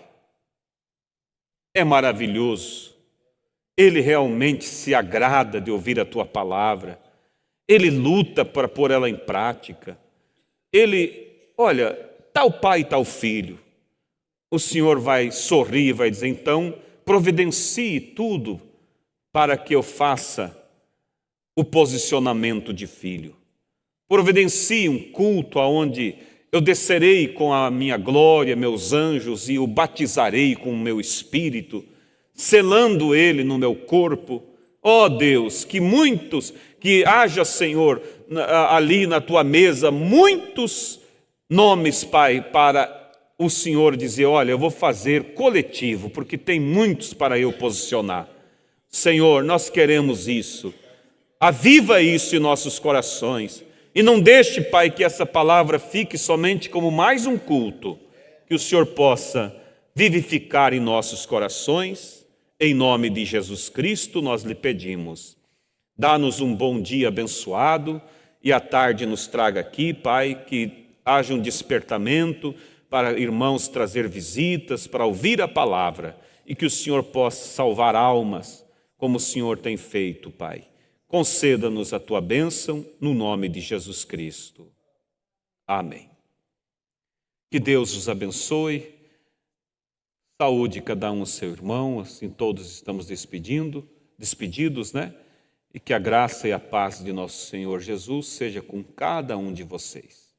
é maravilhoso. Ele realmente se agrada de ouvir a tua palavra. Ele luta para pôr ela em prática. Olha, tal pai, tal filho. O Senhor vai sorrir e vai dizer: então, providencie tudo para que eu faça o posicionamento de filho. Providencie um culto onde eu descerei com a minha glória, meus anjos, e o batizarei com o meu espírito, selando ele no meu corpo. Ó Deus, que haja, Senhor, ali na tua mesa, muitos nomes, Pai, para o Senhor dizer: olha, eu vou fazer coletivo, porque tem muitos para eu posicionar. Senhor, nós queremos isso. Aviva isso em nossos corações. E não deixe, Pai, que essa palavra fique somente como mais um culto. Que o Senhor possa vivificar em nossos corações. Em nome de Jesus Cristo, nós lhe pedimos. Dá-nos um bom dia abençoado e à tarde nos traga aqui, Pai, que haja um despertamento para irmãos trazer visitas, para ouvir a palavra e que o Senhor possa salvar almas como o Senhor tem feito, Pai. Conceda-nos a tua bênção no nome de Jesus Cristo. Amém. Que Deus os abençoe. Saúde cada um seu irmão, assim todos estamos despedidos, né? E que a graça e a paz de nosso Senhor Jesus seja com cada um de vocês.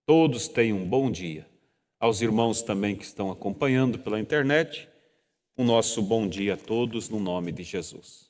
Todos tenham um bom dia. Aos irmãos também que estão acompanhando pela internet, o nosso bom dia a todos no nome de Jesus.